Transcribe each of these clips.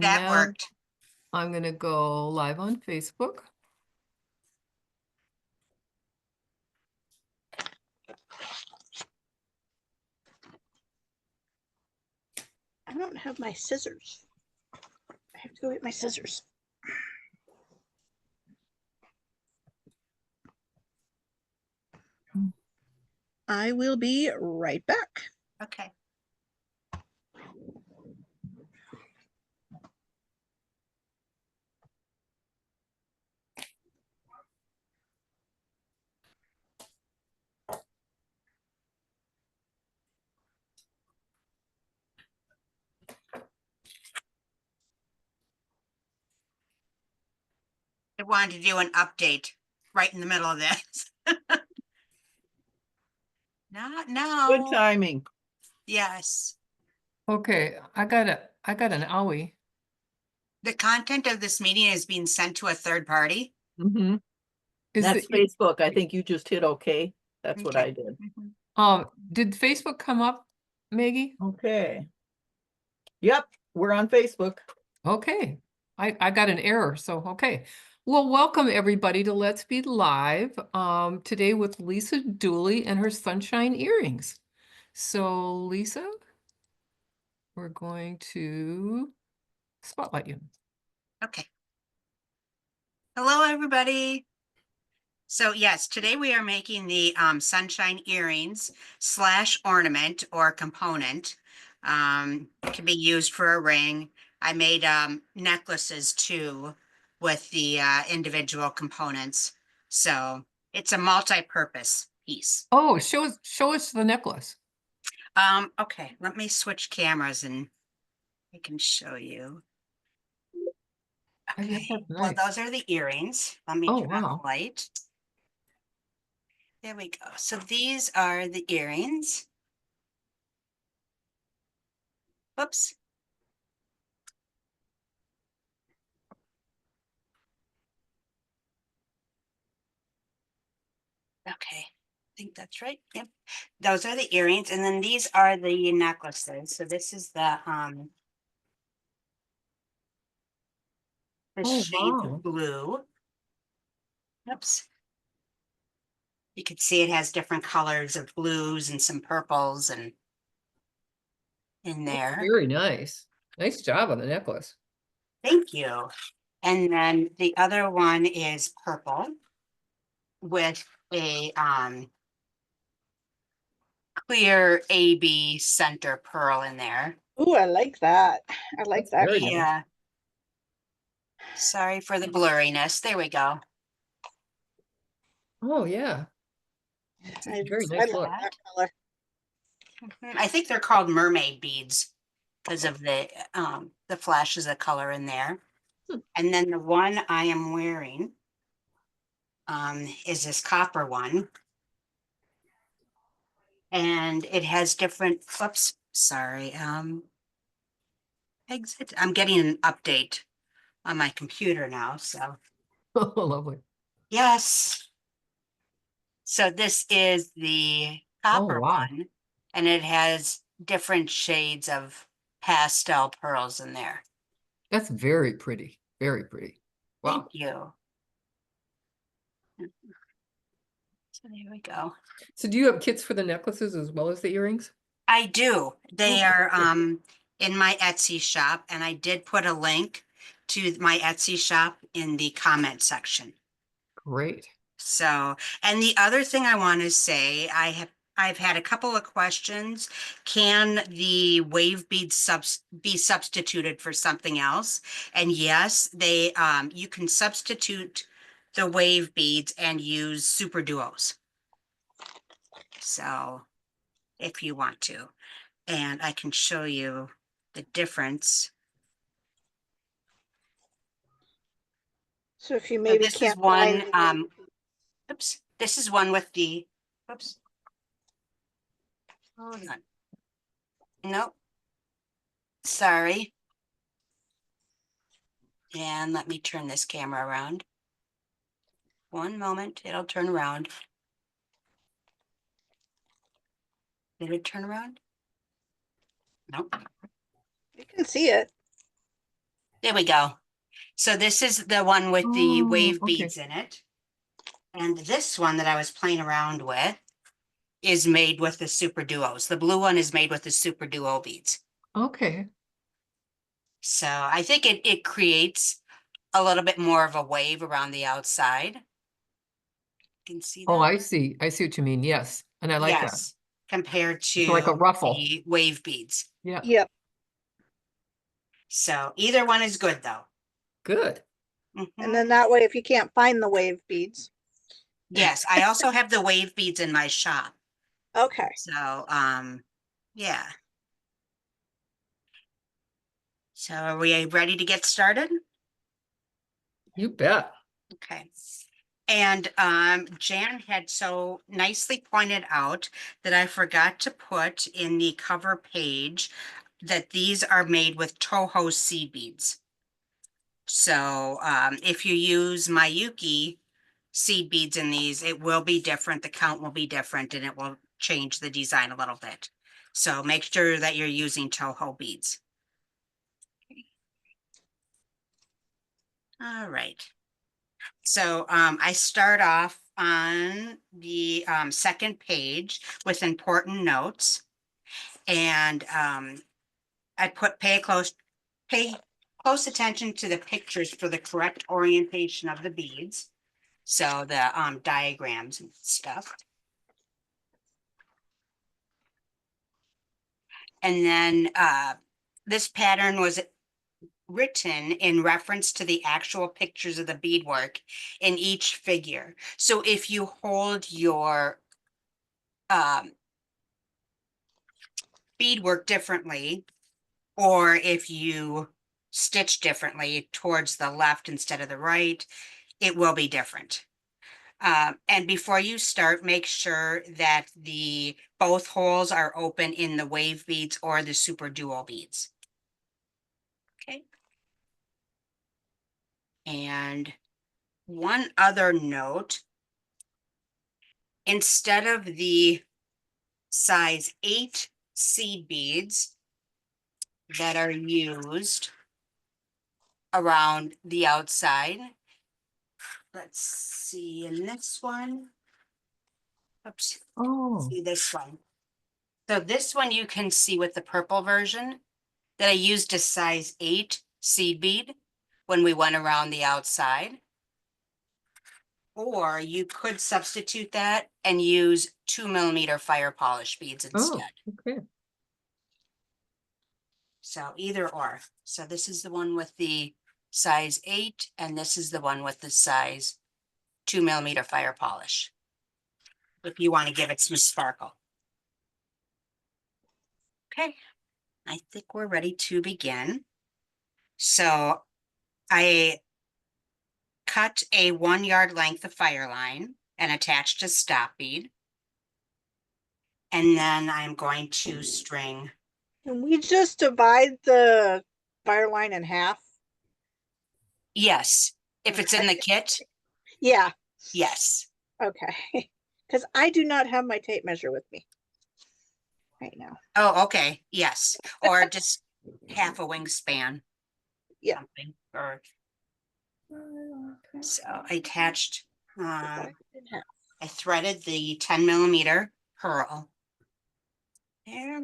That now worked. I'm gonna go live on Facebook. I don't have my scissors. I have to go get my scissors. I will be right back. Okay. I wanted to do an update right in the middle of this. Not now. Good timing. Yes. Okay, I got an owie. The content of this meeting is being sent to a third party. Mm-hmm. Is That's it, Facebook. I think you just hit okay. That's what Okay. I did. did Facebook come up, Maggie? Okay. Yep, we're on Facebook. Okay, I got an error, so okay. Well, welcome everybody to Let's Be Live, today with Lisa Dooley and her sunshine earrings. So Lisa, we're going to spotlight you. Okay. Hello, everybody. So yes, today we are making the sunshine earrings / ornament or component. It can be used for a ring. I made necklaces too with the individual components. So it's a multi-purpose piece. Oh, show us the necklace. Okay, let me switch cameras and I can show you. I guess Okay, that's well, nice. those are the earrings. Let me Oh, turn on wow. the light. There we go. So these are the earrings. Whoops. Okay, I think that's right. Yep. Those are the earrings, and then these are the necklaces. So this is the Oh, shade wow. blue. Oops. You can see it has different colors of blues and some purples and in there. Very nice. Nice job on the necklace. Thank you. And then the other one is purple with a clear AB center pearl in there. Ooh, I like that. I like That's that. very nice. Yeah. Sorry for the blurriness. There we go. Oh, yeah. I, Very I nice love look. that color. I think they're called mermaid beads because of the flashes of color in there. And then the one I am wearing is this copper one. And it has different, oops, sorry. Exit. I'm getting an update on my computer now, so Oh, lovely. yes. So this is the Oh, copper wow. one, and it has different shades of pastel pearls in there. That's very pretty. Very pretty. Wow. Thank you. So there we go. So do you have kits for the necklaces as well as the earrings? I do. They Oh, are good. in my Etsy shop, and I did put a link to my Etsy shop in the comment section. Great. So, and the other thing I want to say, I've had a couple of questions. Can the wave beads be substituted for something else? And yes, they you can substitute the wave beads and use super duos. So, if you want to, and I can show you the difference. So if you So maybe this is can't one, find oops, this is one with the, oops. Hold on. Nope. Sorry. And let me turn this camera around. One moment, it'll turn around. Did it turn around? Nope. you can see it. There we go. So this is the one with the Oh, wave okay. beads in it. And this one that I was playing around with is made with the Super Duos. The blue one is made with the Super Duo beads. Okay. So I think it creates a little bit more of a wave around the outside. You can see that? Oh, I see. I see what you mean. Yes. And I like that. Yes, compared It's like a to ruffle. the wave beads. Yeah, Yep. So either one is good though. good. Mhm. And then that way, if you can't find the wave beads. Yes, I also have the wave beads in my shop. Okay. So, yeah. So are we ready to get started? You bet. Okay. And Jan had so nicely pointed out that I forgot to put in the cover page that these are made with Toho seed beads. So if you use Miyuki seed beads in these, it will be different. The count will be different and it will change the design a little bit. So make sure that you're using Toho beads. All right. So I start off on the second page with important notes. And I put pay close attention to the pictures for the correct orientation of the beads. So the diagrams and stuff. And then this pattern was written in reference to the actual pictures of the beadwork in each figure. So if you hold your beadwork differently, or if you stitch differently towards the left instead of the right, it will be different. And before you start, make sure that both holes are open in the wave beads or the Super Duo beads. Okay. And one other note, instead of the size 8 seed beads that are used around the outside, let's see in this one. Oops. Oh, See this one. So this one you can see with the purple version that I used a size 8 seed bead when we went around the outside. Or you could substitute that and use 2mm fire polish beads oh, instead. okay. So either or. So this is the one with the size 8 and this is the one with the size 2mm fire polish. If you want to give it some sparkle. Okay, I think we're ready to begin. So I cut a 1 yard length of fire line and attached a stop bead. And then I'm going to string. Can we just divide the fire line in half? Yes, if it's in the kit, Yeah. yes. Okay. Because I do not have my tape measure with me right now. Oh, okay, yes, or just half a wingspan. Yeah. Something, or so I attached, Divide it in half. I threaded the 10mm purl. There.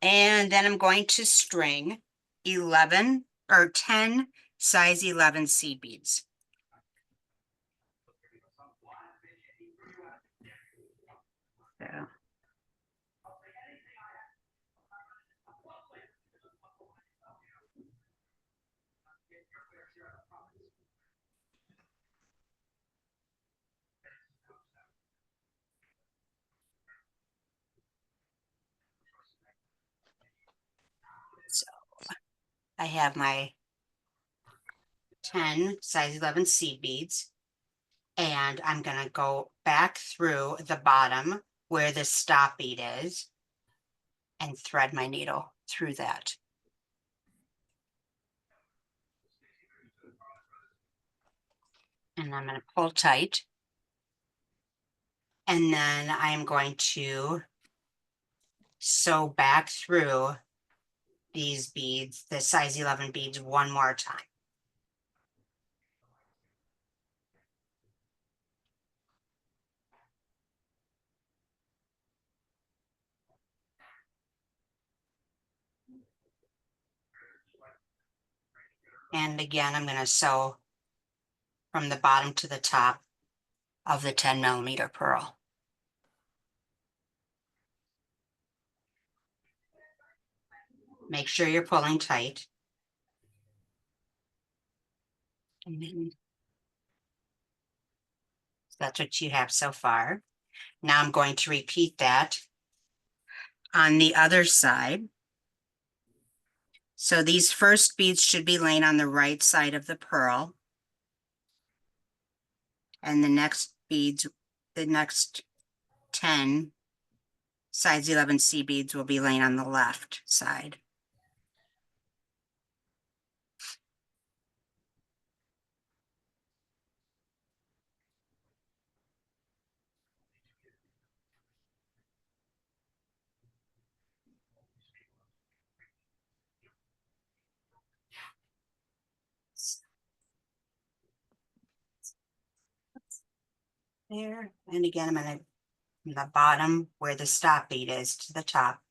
And then I'm going to string 11 or 10 size 11 seed beads. So. So I have my 10 size 11 seed beads, and I'm going to go back through the bottom where the stop bead is and thread my needle through that. And I'm going to pull tight. And then I'm going to sew back through these beads, the size 11 beads, one more time. And again, I'm going to sew from the bottom to the top of the 10 millimeter pearl. Make sure you're pulling tight. And then, so that's what you have so far. Now I'm going to repeat that on the other side. So these first beads should be laying on the right side of the pearl. And the next beads, the next 10 size 11C beads will be laying on the left side. There, and again, I'm going to, from the bottom where the stop bead is to the top,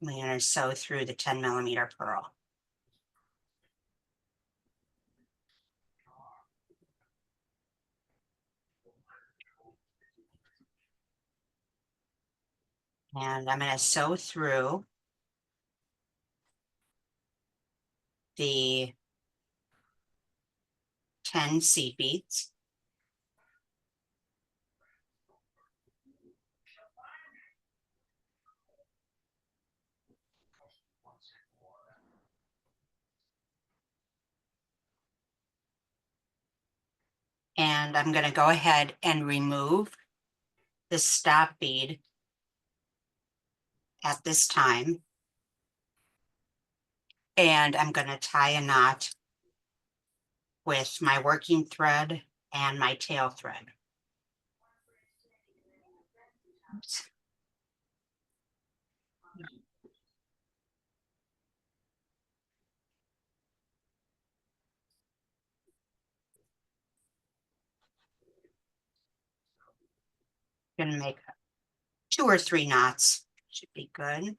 I'm going to sew through the 10 millimeter pearl. And I'm going to sew through the 10 seed beads. And I'm going to go ahead and remove the stop bead at this time. And I'm going to tie a knot with my working thread and my tail thread. Oops. Going to make 2 or 3 knots, should be good.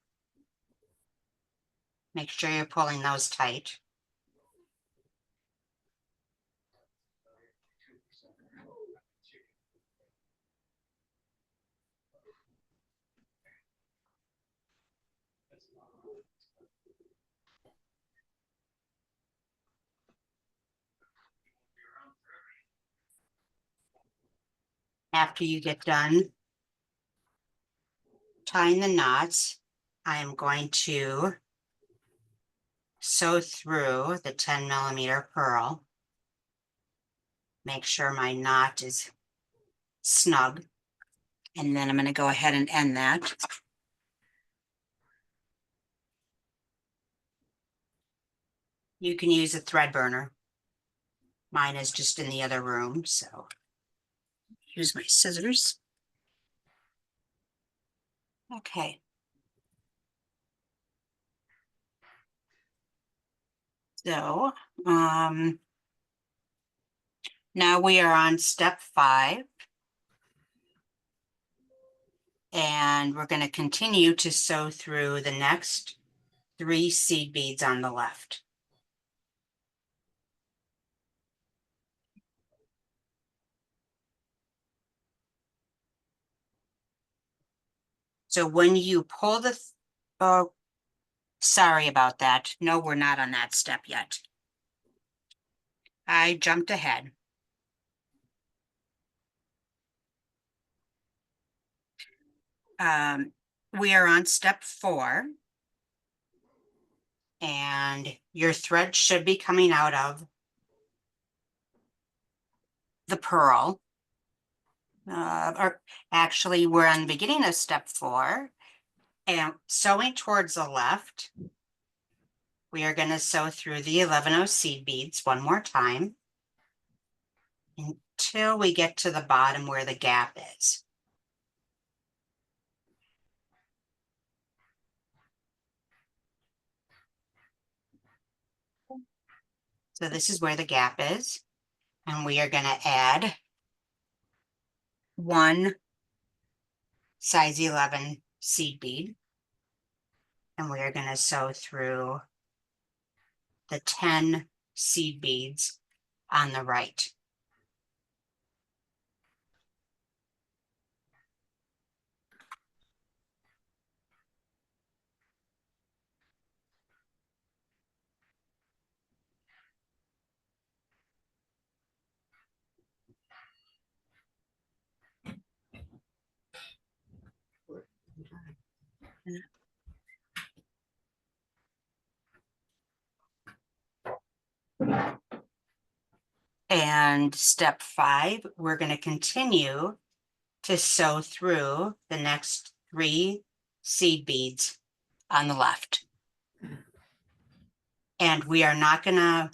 Make sure you're pulling those tight. After you get done tying the knots, I am going to sew through the 10 millimeter pearl. Make sure my knot is snug. And then I'm going to go ahead and end that. You can use a thread burner. Mine is just in the other room, so use my scissors. Okay. So, now we are on step 5. And we're going to continue to sew through the next 3 seed beads on the left. So when you pull the, oh, sorry about that. No, we're not on that step yet. I jumped ahead. We are on step 4. And your thread should be coming out of the pearl. Or actually, we're on the beginning of step 4. And sewing towards the left, we are going to sew through the 11 seed beads one more time until we get to the bottom where the gap is. So this is where the gap is. And we are gonna add one size 11 seed bead. And we are gonna sew through the 10 seed beads on the right. And step 5, we're going to continue to sew through the next 3 seed beads on the left. And we are not going to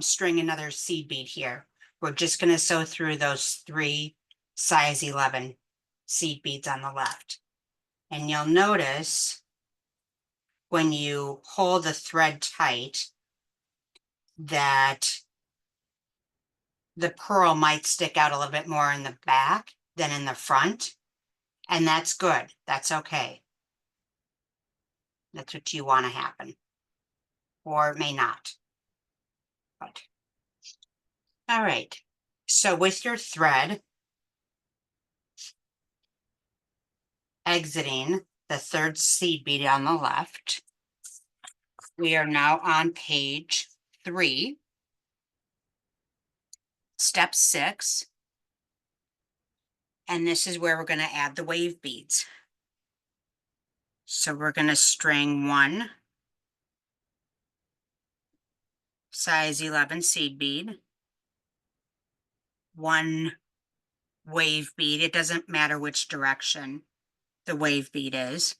string another seed bead here. We're just going to sew through those 3 size 11 seed beads on the left. And you'll notice when you hold the thread tight that the pearl might stick out a little bit more in the back than in the front. And that's good. That's okay. That's what you want to happen. Or it may not. But all right. So with your thread exiting the 3rd seed bead on the left, we are now on page 3, step 6. And this is where we're going to add the wave beads. So we're going to string 1 size 11 seed bead, 1 wave bead. It doesn't matter which direction the wave bead is,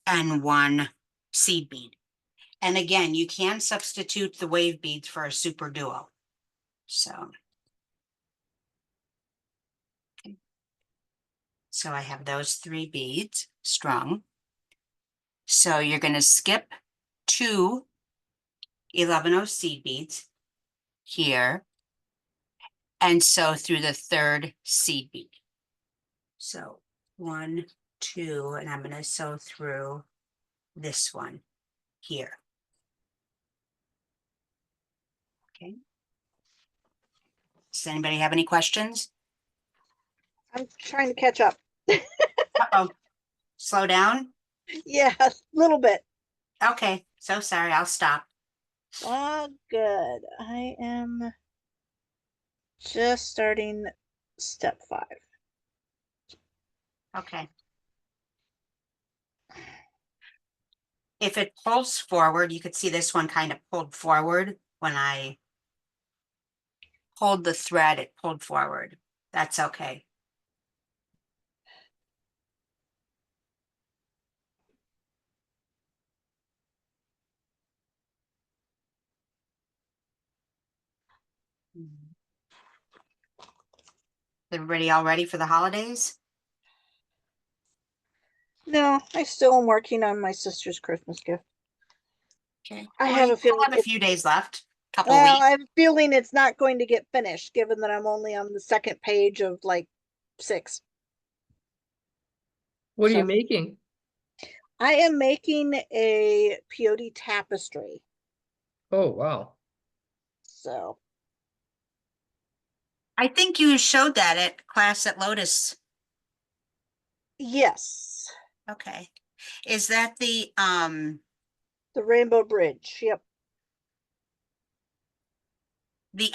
and 1 seed bead. And again, you can substitute the wave beads for a super duo. So, okay. So I have those 3 beads strung. So you're going to skip 2 11-0 seed beads here and sew through the 3rd seed bead. So 1, 2, and I'm going to sew through this one here. Okay. Does anybody have any questions? I'm trying to catch up. Uh-oh. Slow down. Yeah, a little bit. Okay. So sorry. I'll stop. Oh, good. I am just starting step 5. Okay. If it pulls forward, you could see this one kind of pulled forward. When I pulled the thread, it pulled forward. That's okay. Everybody all ready for the holidays? No, I still am working on my sister's Christmas gift. Okay. I Well, have you a still feeling have a few days left. Couple well, weeks. I have a feeling it's not going to get finished, given that I'm only on the 2nd page of like 6. What are you So- making? I am making a peyote tapestry. Oh, wow. So I think you showed that at class at Lotus. yes, Okay. Is that the the Rainbow Bridge. Yep.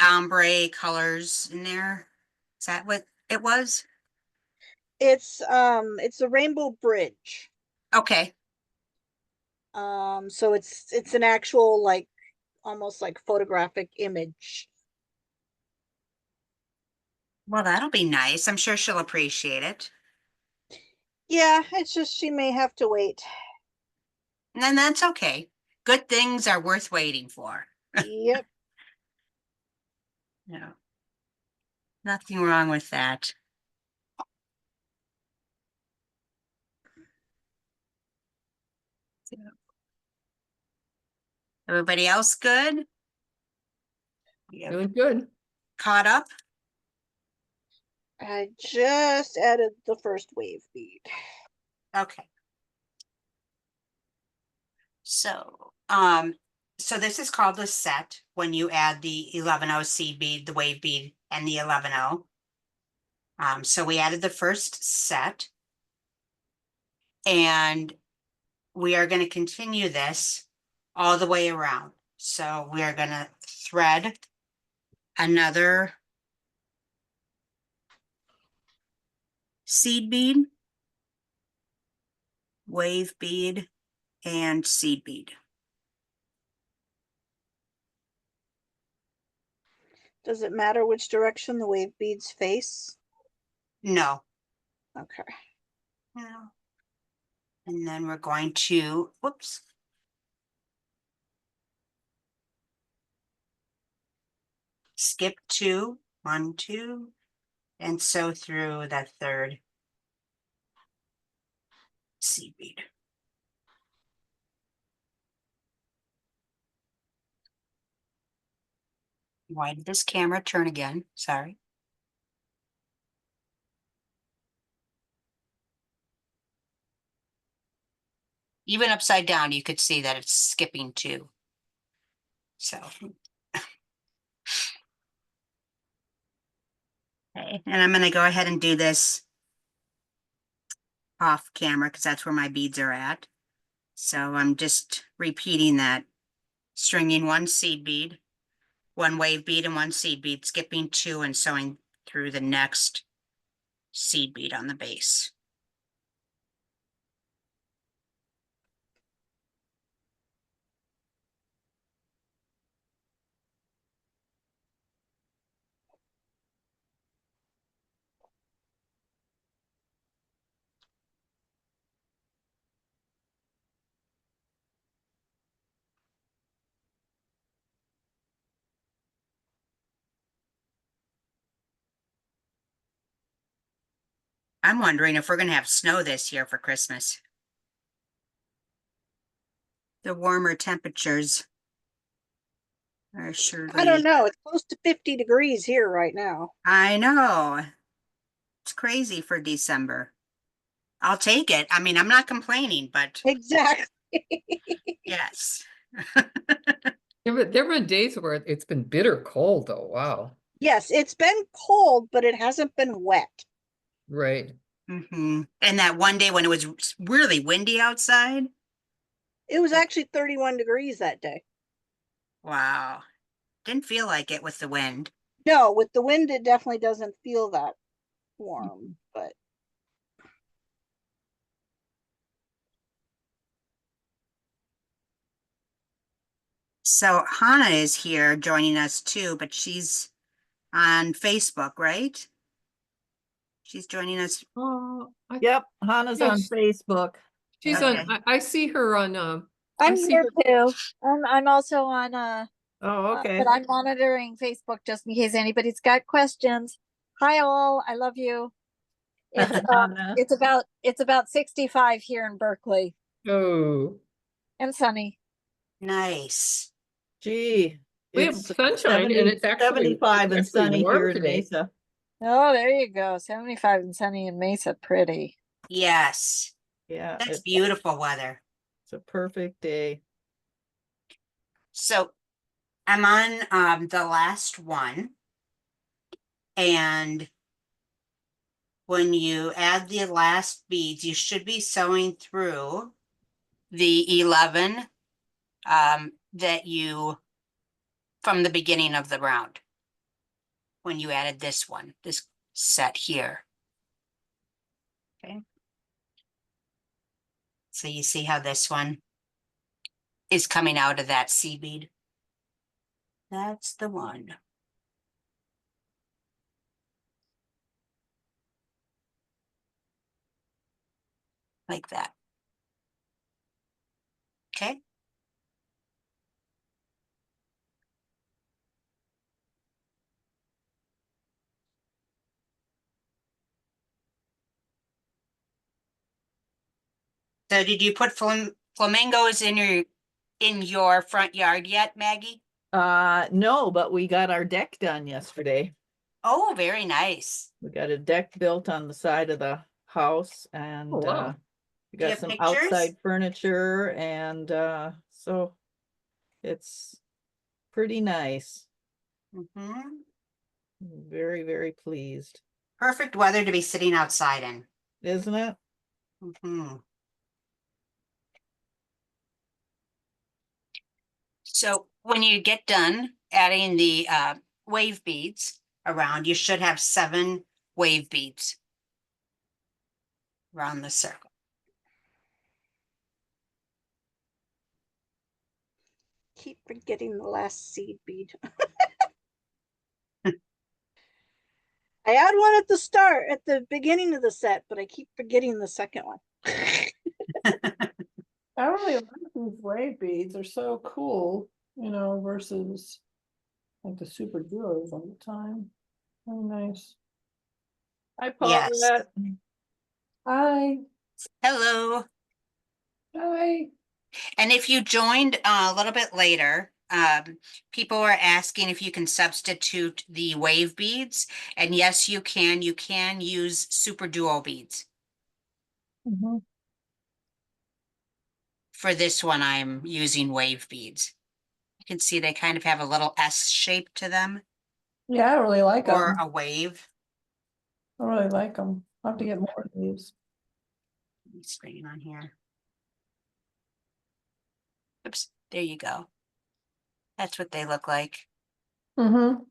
ombre colors in there? Is that what it was? It's a Rainbow Bridge. Okay. So it's an actual like almost like photographic image. Well, that'll be nice. I'm sure she'll appreciate it. Yeah, it's just she may have to wait. And that's okay. Good things are worth waiting for. Yep. No. Nothing wrong with that. Everybody else good? Yeah, Doing good. caught up? I just added the first wave bead. Okay. So this is called a set when you add the 11O seed bead, the wave bead, and the 11O. So we added the first set. And we are going to continue this all the way around. So we are going to thread another seed bead, wave bead, and seed bead. Does it matter which direction the wave beads face? No. Okay. No. And then we're going to, whoops. Skip 2, 1, 2, and sew through that third seed bead. Why did this camera turn again? Sorry. Even upside down, you could see that it's skipping 2. So. Okay, and I'm going to go ahead and do this off camera because that's where my beads are at. So I'm just repeating that, stringing 1 seed bead, 1 wave bead, and 1 seed bead, skipping 2 and sewing through the next seed bead on the base. I'm wondering if we're going to have snow this year for Christmas. The warmer temperatures are surely. I don't know. It's close to 50 degrees here right now. I know. It's crazy for December. I'll take it. I mean, I'm not complaining, but Exactly. yes. There have been days where it's been bitter cold though. Wow. Yes, it's been cold, but it hasn't been wet. Right. And that one day when it was really windy outside. It was actually 31 degrees that day. Wow. Didn't feel like it with the wind. No, with the wind, it definitely doesn't feel that warm, but So Hannah is here joining us too, but she's on Facebook, right? She's joining us. Yep, Hannah's on Yes. Facebook. She's Okay. on, I see her on, I'm see here her- too. I'm also on Oh, okay. but I'm monitoring Facebook just in case anybody's got questions. Hi all, I love you. It's Hannah. it's about 65 here in Berkeley Oh, and sunny. Nice. Gee, we have it's sunshine and 70 it's actually 75 and it's actually sunny warm here in today. Mesa. Oh, there you go. 75 and sunny in Mesa, pretty. Yes. Yeah, That's it's beautiful weather. a perfect day. So I'm on the last one. And when you add the last beads, you should be sewing through the 11 that you from the beginning of the round when you added this one, this set here. Okay. So you see how this one is coming out of that seed bead. That's the one. Like that. Okay. So did you put flamingos in in your front yard yet, Maggie? No, but we got our deck done yesterday. Oh, very nice. We got a deck built on the side of the house and Oh, wow. we Do you got have some pictures? outside furniture and so it's pretty nice. Mhm. Very, very pleased, Perfect weather to be sitting outside in. isn't it? Mhm. So when you get done adding the wave beads around, you should have 7 wave beads around the circle. Keep forgetting the last seed bead. I had one at the start, at the beginning of the set, but I keep forgetting the second one. I really like these wave beads. They're so cool, versus like the super duos all the time. Very nice. Hi, Yes. Paulette. Hi. Hello. Hi. And if you joined a little bit later, people are asking if you can substitute the wave beads. And yes, you can. You can use super duo beads. Mhm. For this one, I'm using wave beads. You can see they kind of have a little S shape to them, Yeah, I really like or them. a wave. I really like them. I'll have to get more of these. Let me screen on here. Oops, there you go. That's what they look like. Mm-hmm.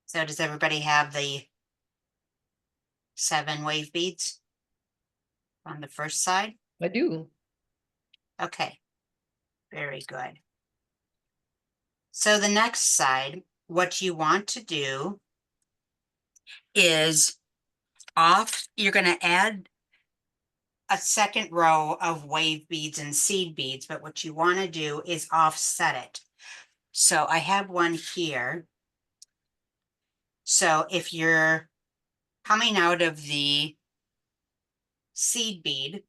So does everybody have the 7 wave beads on the first side? I do. Okay, very good. So the next side, what you want to do is you're going to add a second row of wave beads and seed beads, but what you want to do is offset it. So I have one here. So if you're coming out of the seed bead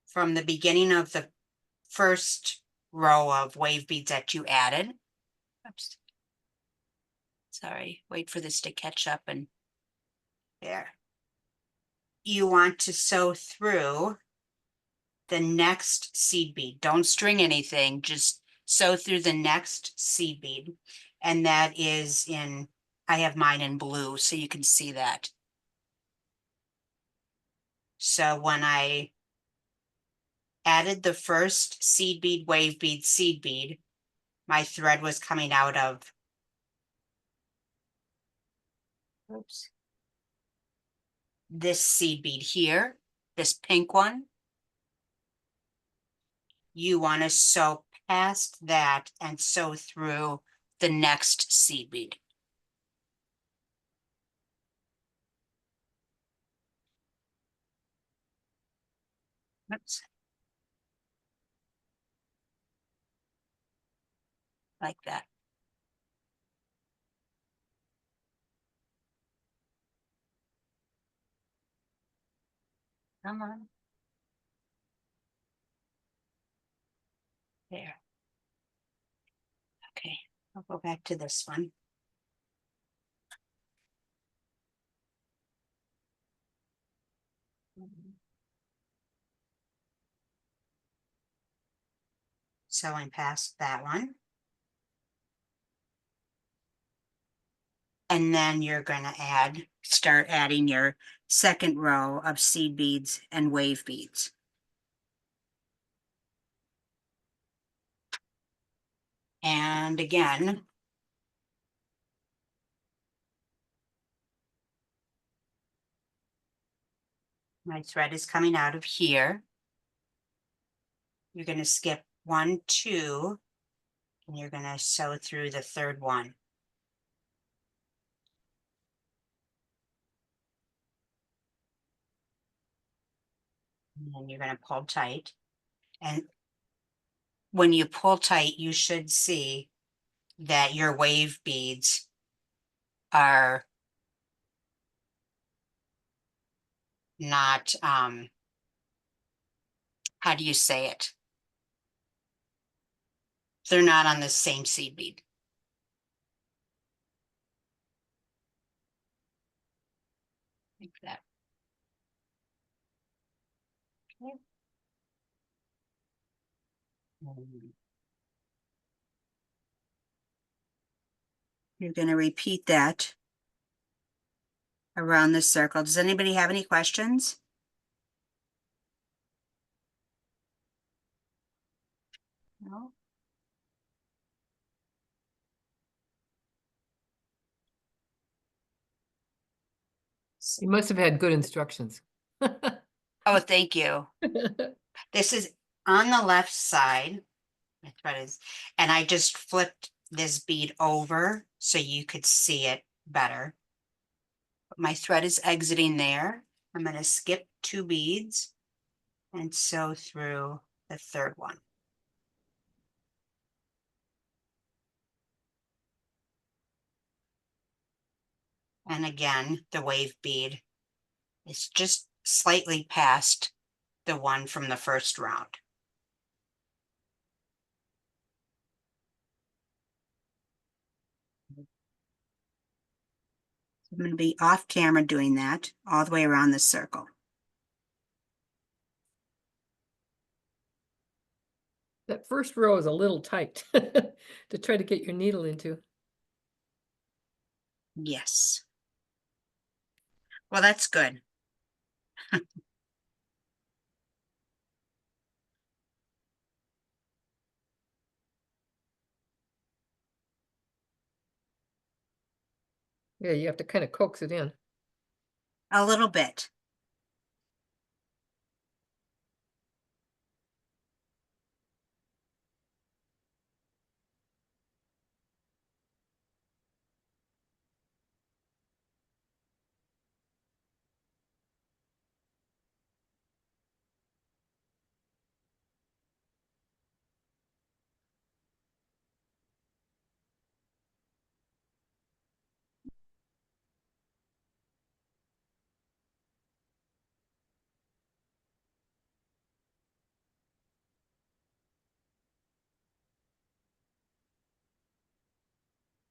from the beginning of the first row of wave beads that you added, oops, sorry, wait for this to catch up and there. You want to sew through the next seed bead. Don't string anything, just sew through the next seed bead. And that is I have mine in blue, so you can see that. So when I added the first seed bead, wave bead, seed bead, my thread was coming out of, oops, this seed bead here, this pink one. You want to sew past that and sew through the next seed bead. Oops. Like that. Come on. There. Okay, I'll go back to this one. Sewing past that one. And then you're going to start adding your second row of seed beads and wave beads. And again, my thread is coming out of here. You're going to skip 1, 2, and you're going to sew through the third one. And then you're going to pull tight. And when you pull tight, you should see that your wave beads are not, how do you say it? They're not on the same seed bead. Like that. Okay. You're going to repeat that around the circle. Does anybody have any questions? No? You must have had good instructions. Oh, thank you. This is on the left side. My thread is, and I just flipped this bead over so you could see it better. My thread is exiting there. I'm going to skip 2 beads and sew through the third one. And again, the wave bead is just slightly past the one from the first round. I'm going to be off camera doing that all the way around the circle. That first row is a little tight to try to get your needle into. Yes. Well, that's good. Yeah, you have to kind of coax it in. A little bit.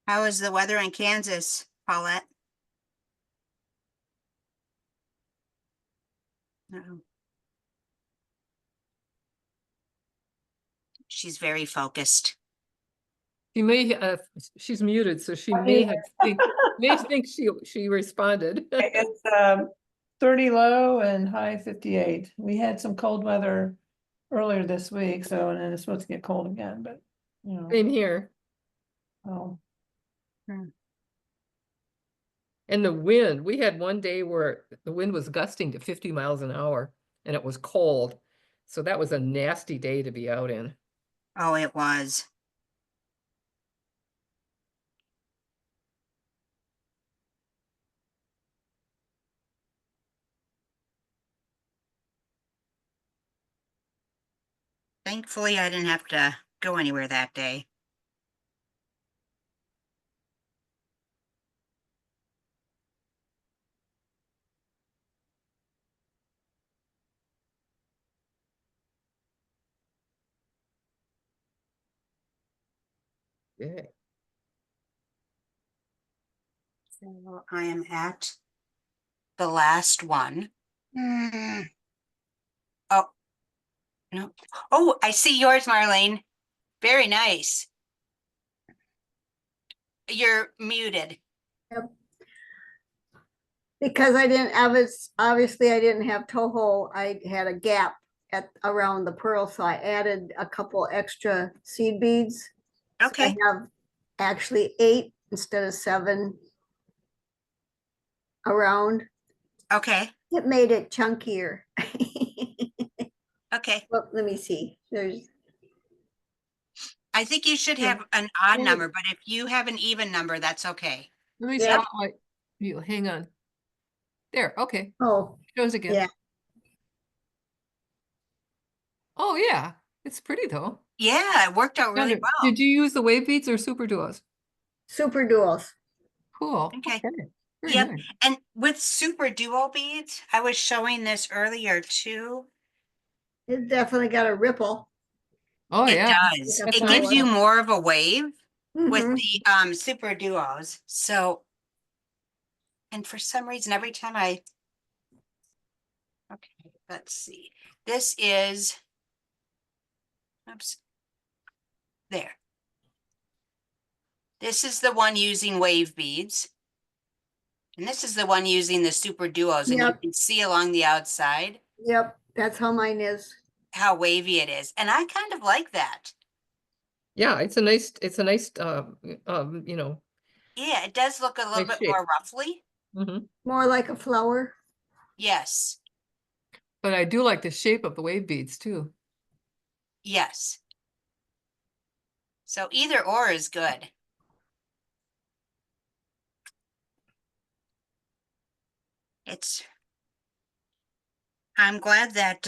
How is the weather in Kansas, Paulette? Uh-oh. She's very focused. She may she's muted, so she may have think she responded. It's 30 low and high 58. We had some cold weather earlier this week, so and then it's supposed to get cold again, but you know, Same here. oh, And the wind, we had one day where the wind was gusting to 50 miles an hour and it was cold. So that was a nasty day to be out in. Oh, it was. Thankfully, I didn't have to go anywhere that day. Yeah. So I am at the last one. Oh, no. Oh, I see yours, Marlene. Very nice. You're muted. Because I didn't have it, obviously I didn't have Toho, I had a gap at around the pearl, so I added a couple extra seed beads. So Okay. I have actually 8 instead of 7 around. Okay. It made it chunkier. Okay. Well, let me see. There's I think you should Yeah. have an odd Yeah. number, but if you have an even number, that's okay. Let me Yeah. spotlight you. Hang on. There, okay. oh Shows again. yeah. Oh yeah. It's pretty though. Yeah, it worked out really Wonder, well. Did you use the wave beads or super duos? Super duos. Cool. Okay. Very Yep. nice. And with super duo beads, I was showing this earlier too. It definitely got a ripple. Oh, It yeah. does. Like a It gives flower. you more of a wave with Mhm. the super duos. So, and for some reason, every time okay, let's see. This is, oops, there. This is the one using wave beads. And this is the one using the super duos, and you Yep. can see along the outside Yep, that's how mine is. how wavy it is. And I kind of like that. Yeah, it's a nice, you know, Yeah, it does look a little Nice bit shape. more roughly. mhm. More like a flower. Yes, But I do like the shape of the wave beads too. yes. So either or is good. It's, I'm glad that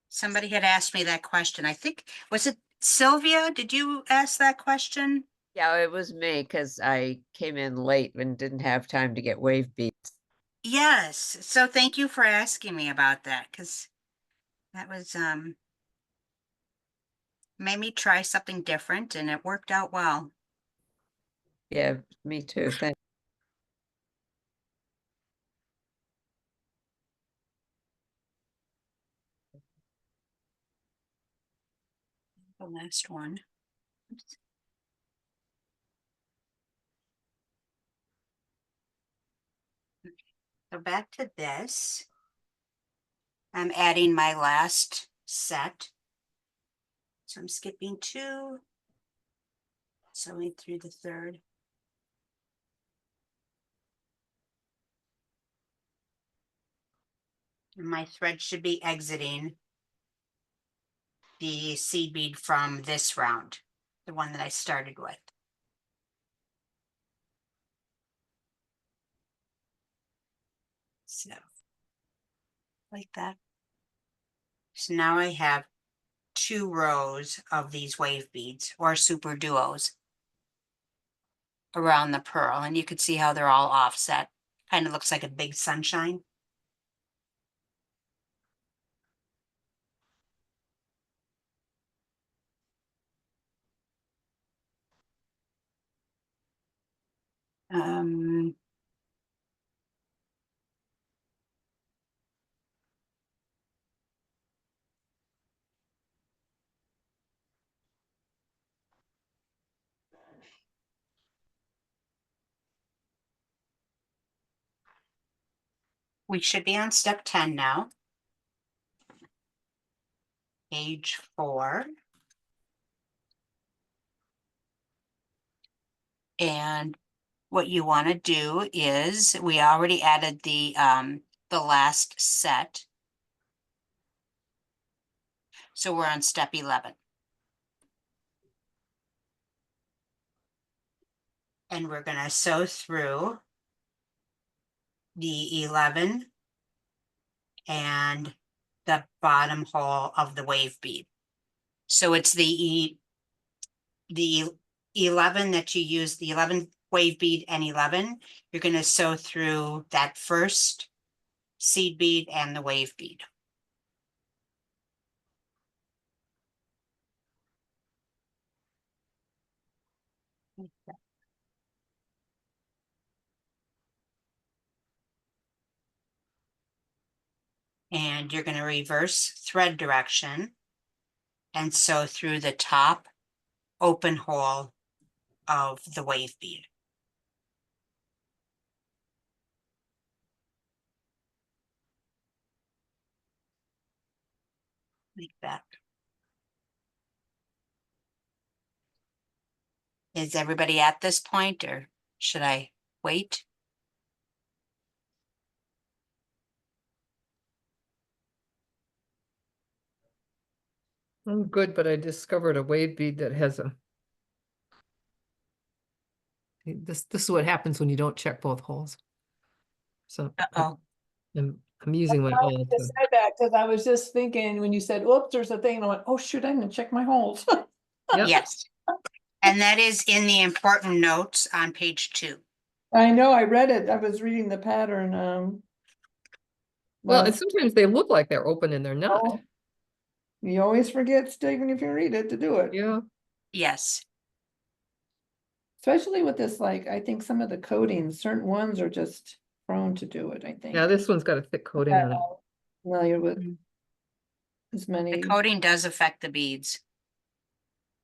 somebody had asked me that question. I think, was it Sylvia? Did you ask that question? Yeah, it was me because I came in late and didn't have time to get wave beads. Yes. So thank you for asking me about that, because that was made me try something different and it worked out well. Yeah, me too. Thank The last one. Oops. So back to this. I'm adding my last set. So I'm skipping 2. Sewing through the 3rd. And my thread should be exiting the seed bead from this round, the one that I started with. So, like that. So now I have 2 rows of these wave beads or super duos around the pearl, and you can see how they're all offset. Kind of looks like a big sunshine. Um, we should be on step 10 now. Page 4. And what you want to do is, we already added the last set. So we're on step 11. And we're going to sew through the 11 and the bottom hole of the wave bead. So it's the 11 that you use, the 11 wave bead and 11, you're going to sew through that first seed bead and the wave bead. And you're going to reverse thread direction and sew through the top open hole of the wave bead. Like that. Is everybody at this point, or should I wait? I'm good, but I discovered a wave bead that has a. This is what happens when you don't check both holes. So Uh-oh. I'm using my I awl just to. said that because I was just thinking when you said, whoops, there's a thing, and I went, oh shoot, I didn't check my holes. Yep. Yes. But And that is in the important notes on page 2. I know, I read it. I was reading the pattern, Well, and last- sometimes they look like they're open and they're not. Oh. You always forget, even if you read it, to do it. Yeah. Yes. Especially with this, like, I think some of the coatings, certain ones are just prone to do it, I think. Yeah, this one's got a thick coating on it. Familiar with Mm. as The many, coating does affect the beads.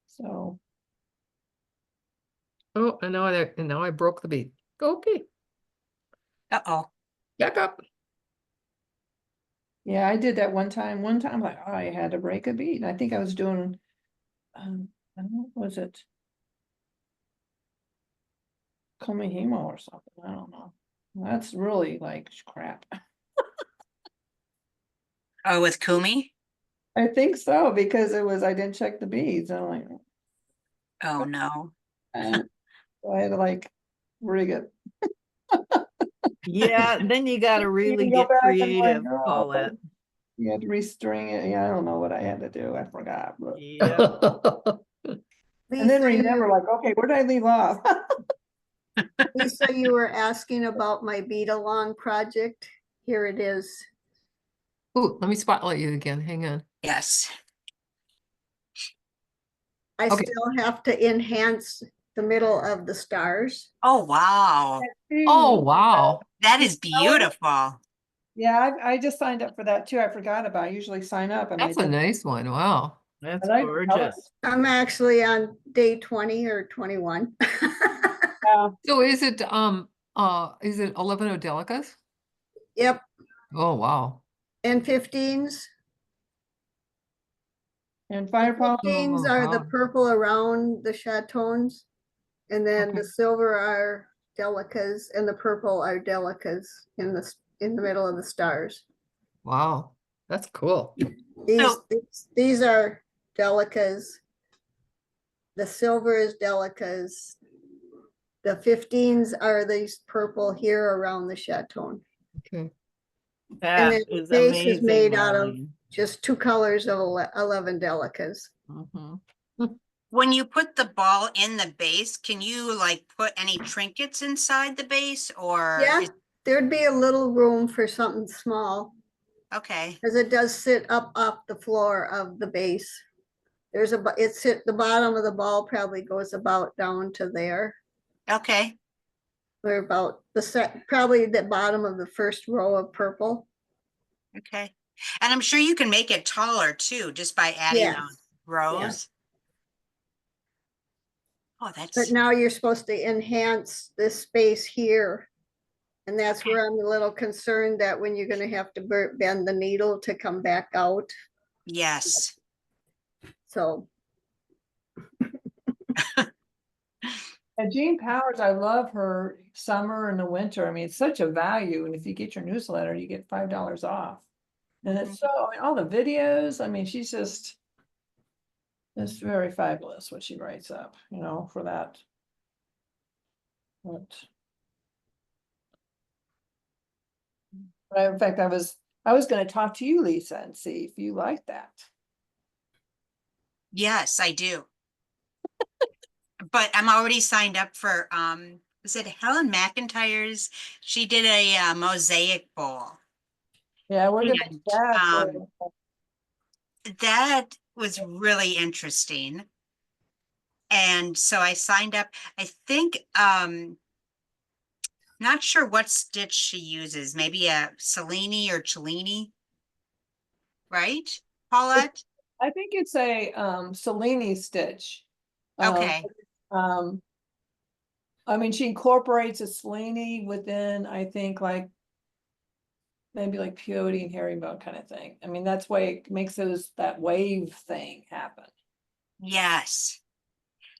so. Oh, and now I broke the bead. Okay, Uh-oh. back up. Yeah, I did that one time, like, oh, I had to break a bead. I think I was doing, I don't know, was it? Komihimo or something, I don't know. That's really like crap. Oh, with Kumi? I think so, because I didn't check the beads, I'm like, Oh, no. so I had to like rig it. Yeah, then you gotta really go get back and like, creative, oh, Paulette. You had to restring it, yeah, I don't know what I had to do, I forgot, but. Yeah. And then Lisa, remember, like, okay, where did I leave off? Lisa, you were asking about my beat along project. Here it is. Ooh, let me spotlight you again. Hang on. Yes. I Okay. still have to enhance the middle of the stars. Oh, wow. Oh, wow. That is beautiful. Yeah, I just signed up for that too. I forgot about, I usually sign up. and I That's a didn't. nice one. Wow. That's I like the colors. gorgeous. I'm actually on day 20 or 21. So is it 11 Odelicas? Yep, Oh, wow. and 15s. And Fire Paul, 15s Oh, are the wow. purple around the chatones. And then Okay. the silver are delicas and the purple are delicas in the middle of the stars. Wow. That's cool. These are delicas. The silver is delicas. The 15s are these purple here around the chaton. Okay. And That then is the base amazing. is made out of Marlene. just 2 colors of 11 delicas. Mhm. When you put the ball in the base, can you like put any trinkets inside the base or? Yeah, there'd be a little room for something small Okay, because it does sit up off the floor of the base. The bottom of the ball probably goes about down to there. okay, We're about probably the bottom of the first row of purple. okay. And I'm sure you can make it taller too, just by adding Yes, those rows. Oh, But that's, now you're supposed to enhance this space here. And that's where I'm a little concerned that when you're gonna have to bend the needle to come back out, yes. so. and Jean Powers, I love her summer and the winter. I mean, it's such a value. And if you get your newsletter, you get $5 off. And it's so, I mean, all the videos, I mean, she's just. It's very fabulous what she writes up, for that. But in fact, I was gonna talk to you, Lisa, and see if you like that. Yes, I do. But I'm already signed up for, was it Helen McIntyre's? She did a mosaic bowl. Yeah, we're gonna. And, that for- That was really interesting. And so I signed up, I think, not sure what stitch she uses, maybe a Cellini or Cellini. Right, Paulette? I think it's a Cellini stitch. Okay, I mean, she incorporates a Cellini within, I think, like maybe like peyote and herringbone kind of thing. I mean, that's why it makes that wave thing happen. yes.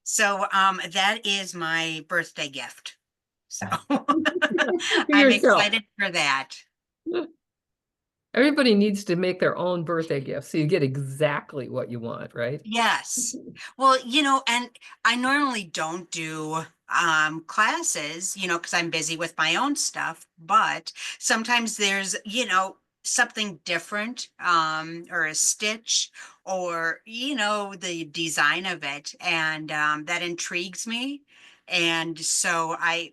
So that is my birthday gift. So I'm yourself. excited for that. Everybody needs to make their own birthday gift so you get exactly what you want, right? Yes. Well, and I normally don't do classes, because I'm busy with my own stuff, but sometimes there's, something different, or a stitch, or, the design of it. And, that intrigues me. And so I,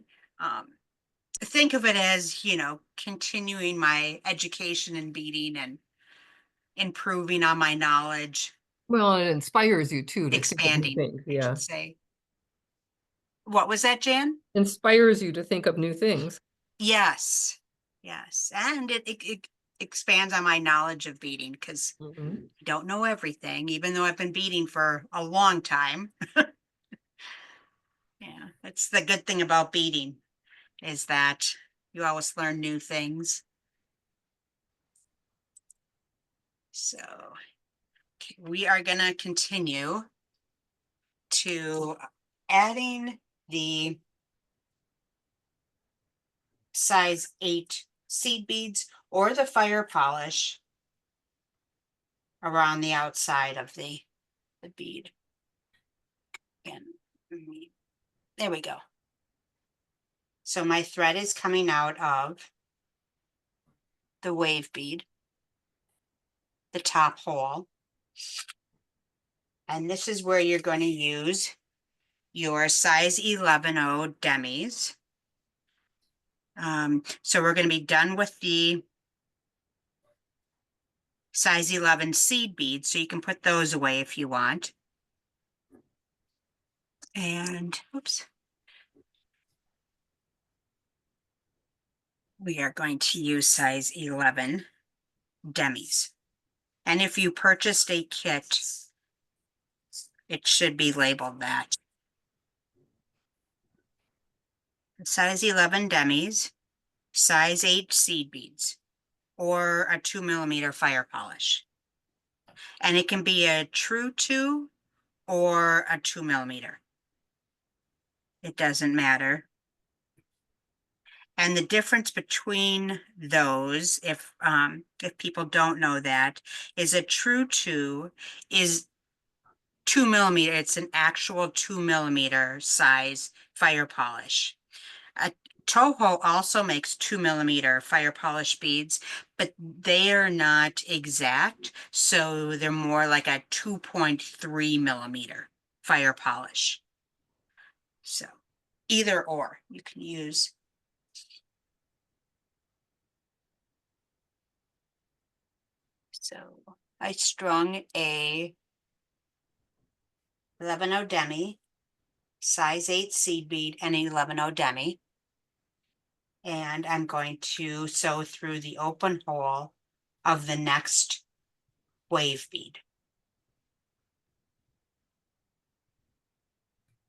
think of it as, continuing my education in beading and improving on my knowledge, Well, it inspires you too to think of new expanding, things. I Yeah. should say. What was that, Jan? Inspires you to think of new things. Yes, yes. And it expands on my knowledge of beading, because Mhm. I don't know everything, even though I've been beading for a long time. Yeah, that's the good thing about beading, is that you always learn new things. So okay, we are gonna continue to adding the size 8 seed beads or the fire polish around the outside of the bead. And there we go. So my thread is coming out of the wave bead, the top hole. And this is where you're going to use your size 11 demis. So we're going to be done with the size 11 seed beads, so you can put those away if you want. And oops. We are going to use size 11 demis. And if you purchased a kit, it should be labeled that. Size 11 demis, size 8 seed beads, or a 2mm fire polish. And it can be a true 2 or a 2mm. It doesn't matter. And the difference between those, if people don't know that, is a true 2 is 2mm. It's an actual 2mm size fire polish. A Toho also makes 2mm fire polish beads, but they are not exact. So they're more like a 2.3mm fire polish. So either or you can use. So I strung a 11 demi, size 8 seed bead, and 11 demi. And I'm going to sew through the open hole of the next wave bead.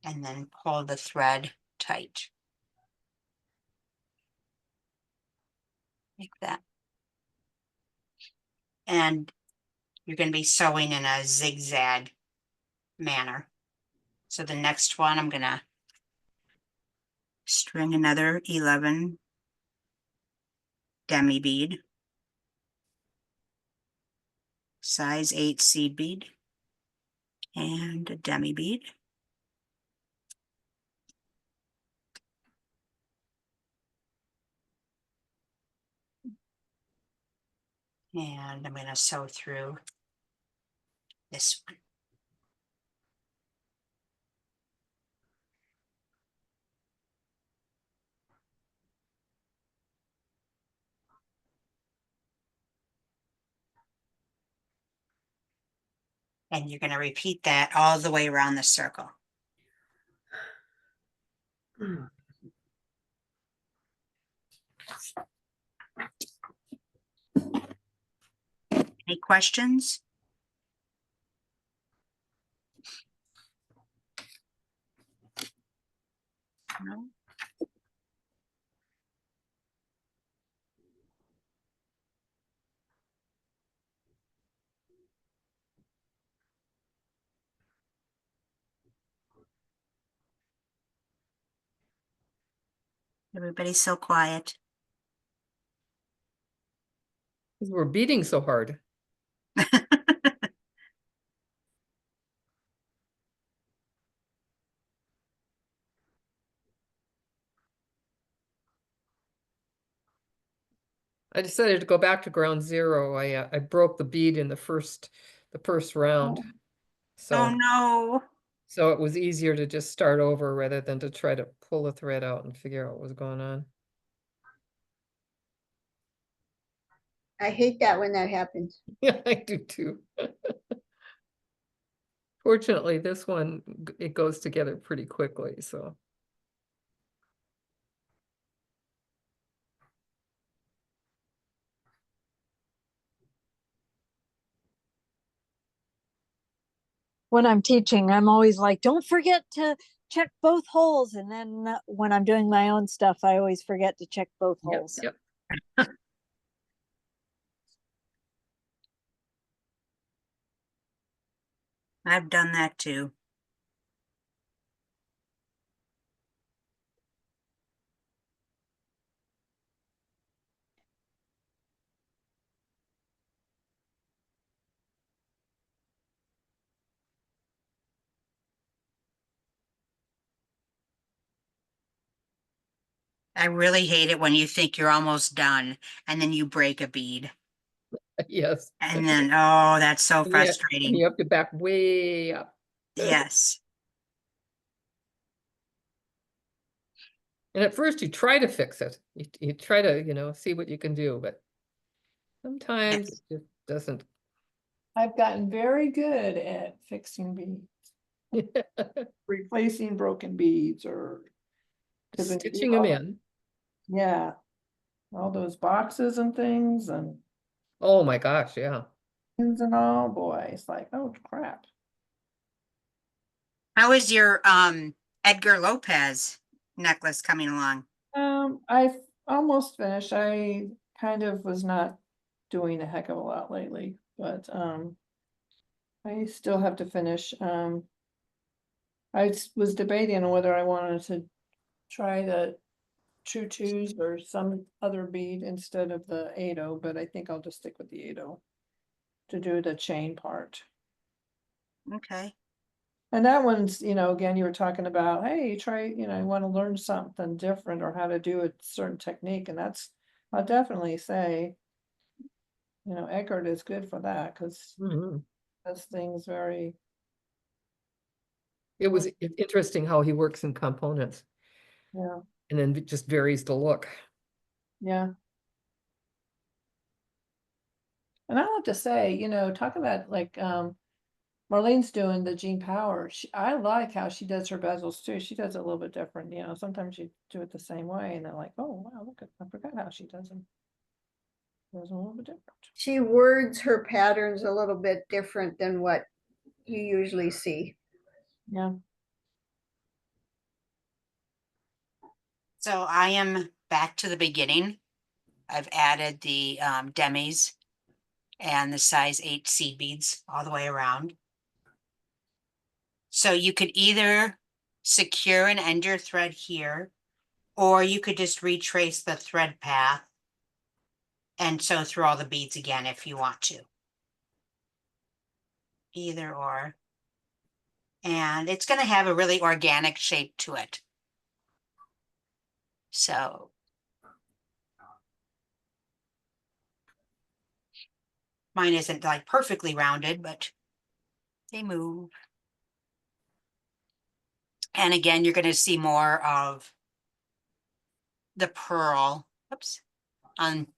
And then pull the thread tight. Like that. And you're going to be sewing in a zigzag manner. So the next one, I'm going to string another 11 demi bead, size 8 seed bead, and a demi bead. And I'm going to sew through this one. And you're going to repeat that all the way around the circle. Any questions? No? Everybody's so quiet. Because we're beating so hard. I decided to go back to ground zero. I broke the bead in the first round. Oh So no. so it was easier to just start over rather than to try to pull the thread out and figure out what was going on. I hate that when that happens. Yeah, I do too. Fortunately, this one, it goes together pretty quickly, so. When I'm teaching, I'm always like, don't forget to check both holes. And then when I'm doing my own stuff, I always forget to check both Yep, holes. yep. I've done that too. I really hate it when you think you're almost done and then you break a bead. Yes. And then, oh, that's so And you frustrating. have to back way up. Yes. And at first you try to fix it. You try to, see what you can do, but sometimes it just doesn't. I've gotten very good at fixing beads, replacing broken beads or. 'cause when you do Stitching them all- in. Yeah, all those boxes and things and Oh my gosh, yeah. pins and all, boy, it's like, oh crap. How is your Edgar Lopez necklace coming along? I've almost finished. I kind of was not doing a heck of a lot lately, but I still have to finish. Was debating on whether I wanted to try the True Twos or some other bead instead of the 8-0, but I think I'll just stick with the 8-0 to do the chain part. Okay. And that one's, again, you were talking about, hey, try, you want to learn something different or how to do a certain technique. And I'll definitely say, Eckert is good for that because Mhm. does things very, It was interesting how he works in components yeah, and then it just varies the look. yeah. And I have to say, talking about like, Marlene's doing the Jean Power. I like how she does her bezels too. She does it a little bit different, sometimes you do it the same way and they're like, oh, wow, I forgot how she does them. Does them a little bit different. She words her patterns a little bit different than what you usually see. Yeah. So I am back to the beginning. I've added the demis and the size 8 seed beads all the way around. So you could either secure and end your thread here, or you could just retrace the thread path and sew through all the beads again if you want to. Either or. And it's going to have a really organic shape to it. So mine isn't like perfectly rounded, but they move. And again, you're going to see more of the pearl, oops, on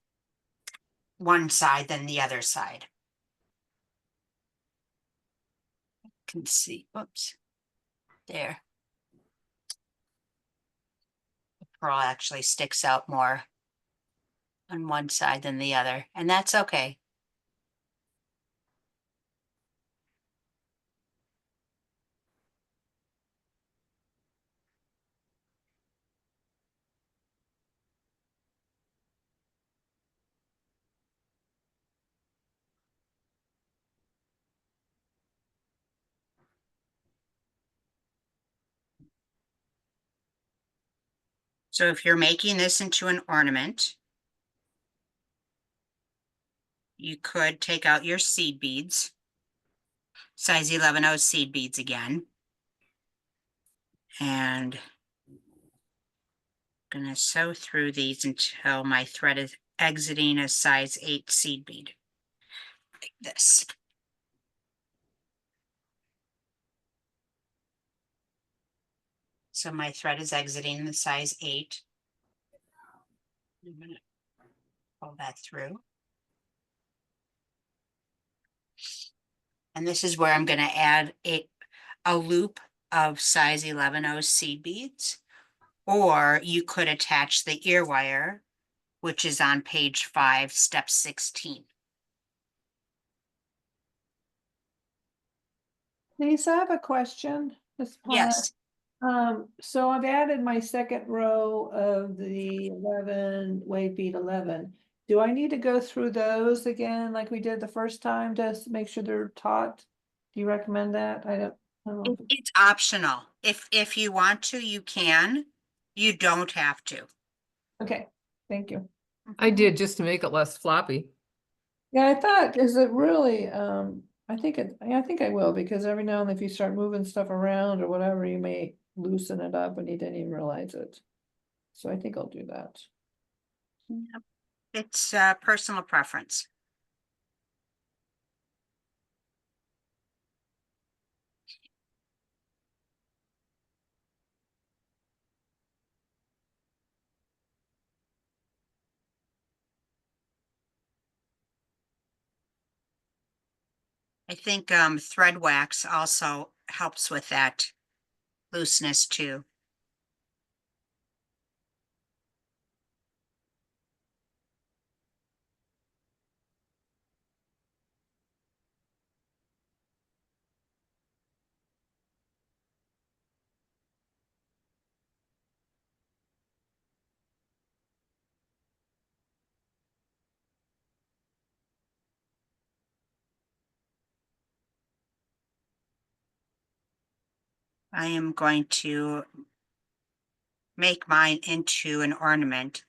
one side than the other side. You can see, oops, there. The pearl actually sticks out more on one side than the other, and that's okay. So if you're making this into an ornament, you could take out your seed beads, size 11-0 seed beads again. And I'm gonna sew through these until my thread is exiting a size 8 seed bead. Like this. So my thread is exiting the size 8. I'm gonna pull that through. And this is where I'm gonna add a loop of size 11 seed beads. Or you could attach the ear wire, which is on page 5, step 16. Lisa, I have a question. Ms. Plant. Yes, So I've added my second row of the 11 wave bead 11. Do I need to go through those again like we did the first time to make sure they're taut? Do you recommend that? I don't know. it's optional. If you want to, you can. You don't have to. Okay, thank you. I did just to make it less floppy. Yeah, I thought, is it really, I think I will, because every now and then if you start moving stuff around or whatever, you may loosen it up and you didn't even realize it. So I think I'll do that. Yep. It's personal preference. I think thread wax also helps with that looseness too. I am going to make mine into an ornament,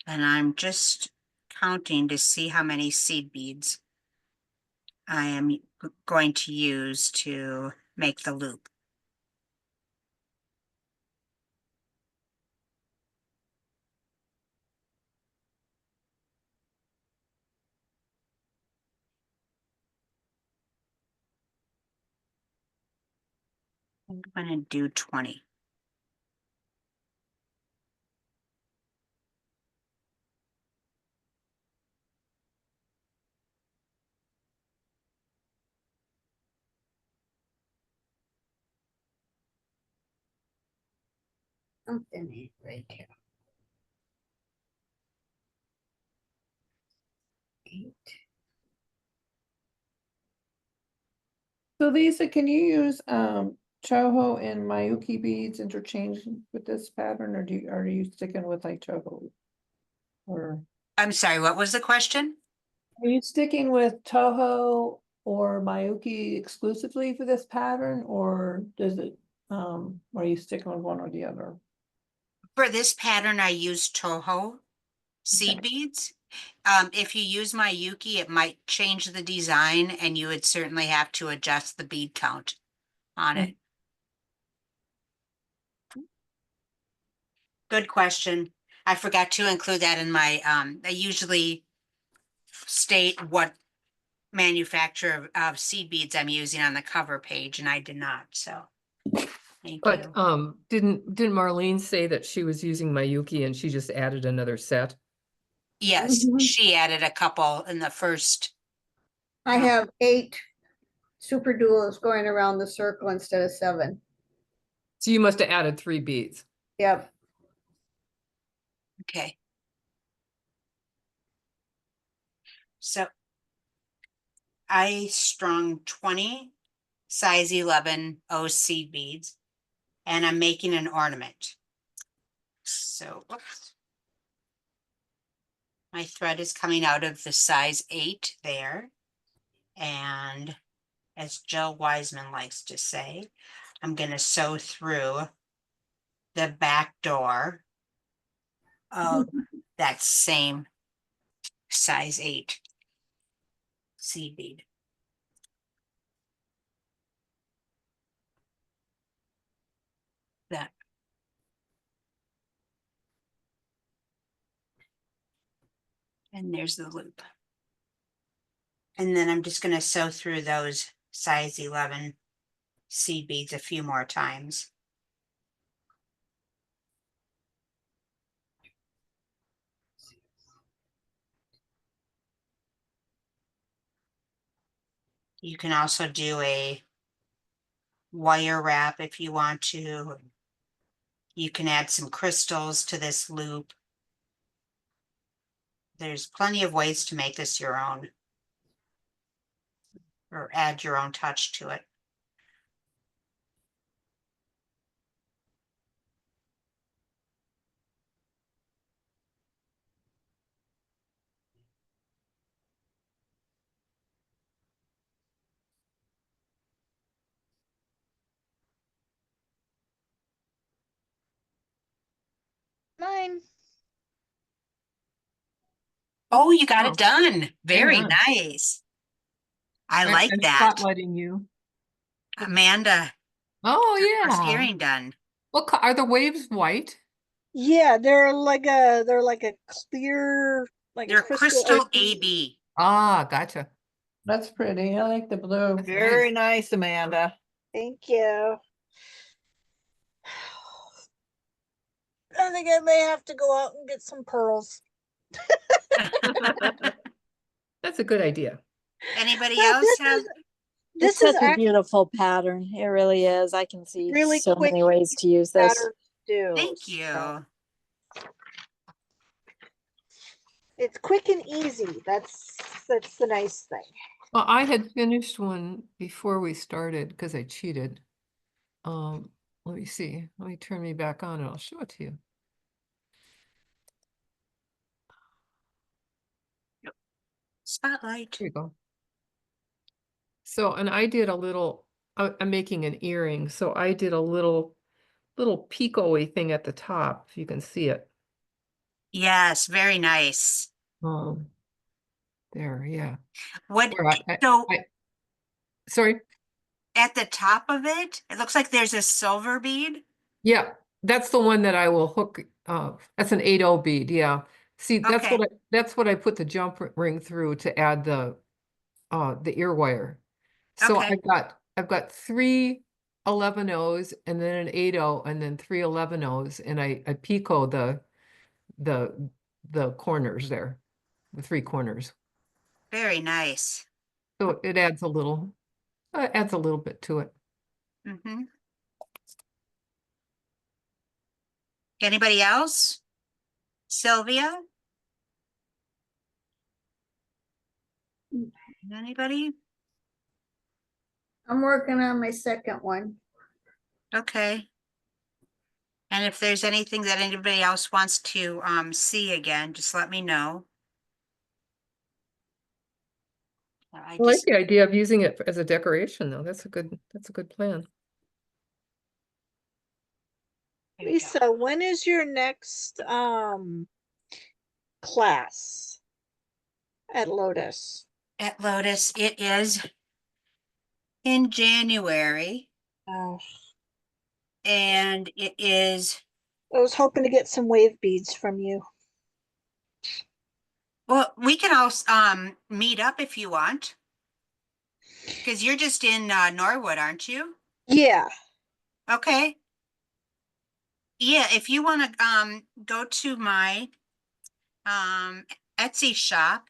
and I'm just counting to see how many seed beads I am going to use to make the loop. I'm going to do 20. Something right here. 8. So Lisa, can you use Choho and Mayuki beads interchange with this pattern, or are you sticking with like Choho? Or I'm sorry, what was the question? are you sticking with Toho or Mayuki exclusively for this pattern, or does it are you sticking with one or the other? For this pattern, I use Toho seed beads. If you use my Yuki, it might change the design and you would certainly have to adjust the bead count on it. Good question. I forgot to include that in my, I usually state what manufacturer of seed beads I'm using on the cover page, and I did not, so. Thank But you. didn't Marlene say that she was using Mayuki and she just added another set? Yes, Mhm. she added a couple in the first. I have 8 super duos going around the circle instead of 7. So you must have added 3 beads. Yep. Okay. So I strung 20 size 11 seed beads, and I'm making an ornament. So, oops. My thread is coming out of the size 8 there. And as Jill Wiseman likes to say, I'm going to sew through the back door of that same size 8 seed bead. That. And there's the loop. And then I'm just gonna sew through those size 11 seed beads a few more times. You can also do a wire wrap if you want to. You can add some crystals to this loop. There's plenty of ways to make this your own or add your own touch to it. Mine. Oh, you got Oh, it done. Very nice. nice. I I- like I'm that. spotlighting you. Amanda, Oh, first yeah. earring done. Are the waves white? Yeah, they're like a clear, like a They're crystal AB. AB. Ah, gotcha. That's pretty. I like the blue. That's Very nice. nice, Amanda. Thank you. I think I may have to go out and get some pearls. That's a good idea. Anybody But else have? This It's is such a actually beautiful pattern. It really is. I can see really so quick many ways to use this. pattern to do. Thank so you. It's quick and easy. That's the nice thing. Well, I had finished one before we started because I cheated. Let me see. Let me turn me back on and I'll show it to you. Spotlight. Here you go. So, and I did a little, I'm making an earring. So I did a little picot-y thing at the top, if you can see it. Yes, very nice. There, yeah. What, Where so sorry. at the top of it, it looks like there's a silver bead. Yeah, that's the one that I will hook. That's an 8/0 bead. Yeah. See, that's Okay. what I put the jump ring through to add the ear wire. So Okay. I've got 3 11/0s and then an 8/0 and then 3 11/0s, and I picot the corners there, the 3 corners. Very nice. So it adds a little bit to it. Mm-hmm. Anybody else? Sylvia? Anybody? I'm working on my second one. Okay. And if there's anything that anybody else wants to see again, just let me know. I I like just, the idea of using it as a decoration, though. That's a good plan. there we go. Lisa, when is your next class at Lotus? At Lotus, it is in January, Oh, and it is, I was hoping to get some wave beads from you. well, we can also meet up if you want. Because you're just in Norwood, aren't you? Yeah. Okay. Yeah, if you want to go to my Etsy shop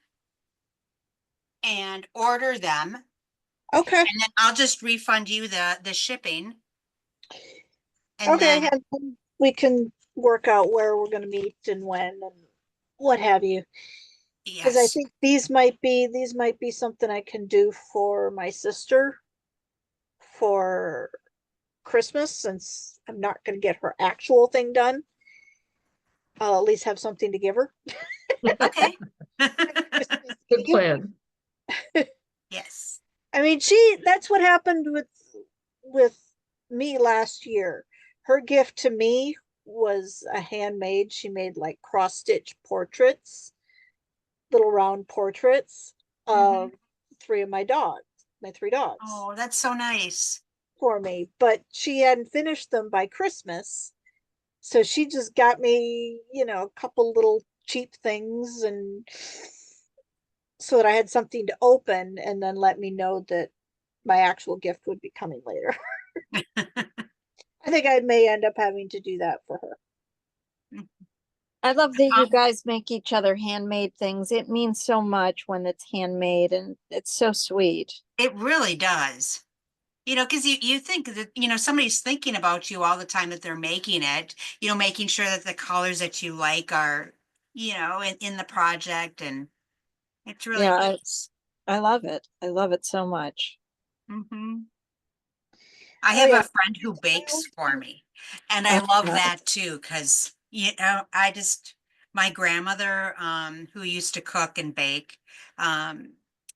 and order them, Okay. and then I'll just refund you the shipping. And Okay. then, And then we can work out where we're going to meet and when and what have you. Because I yes, think these might be something I can do for my sister for Christmas, since I'm not going to get her actual thing done. I'll at least have something to give her. okay. Good plan. Yes. I mean, that's what happened with me last year. Her gift to me was a handmade. She made like cross stitch portraits, little round portraits of 3 of my 3 dogs Oh, that's so nice. for me, but she hadn't finished them by Christmas. So she just got me, a couple little cheap things and so that I had something to open and then let me know that my actual gift would be coming later. I think I may end up having to do that for her. I love that you Um, guys make each other handmade things. It means so much when it's handmade and it's so sweet. It really does. You know, because you think that, you know, somebody's thinking about you all the time that they're making it, you know, making sure that the colors that you like are, you know, in the project, and it's really Yeah, nice. I love it. I love it so much. Hmm. I Oh have yeah. a friend who bakes for me, and I Oh, love nice. that too, because, you know, my grandmother, who used to cook and bake, um,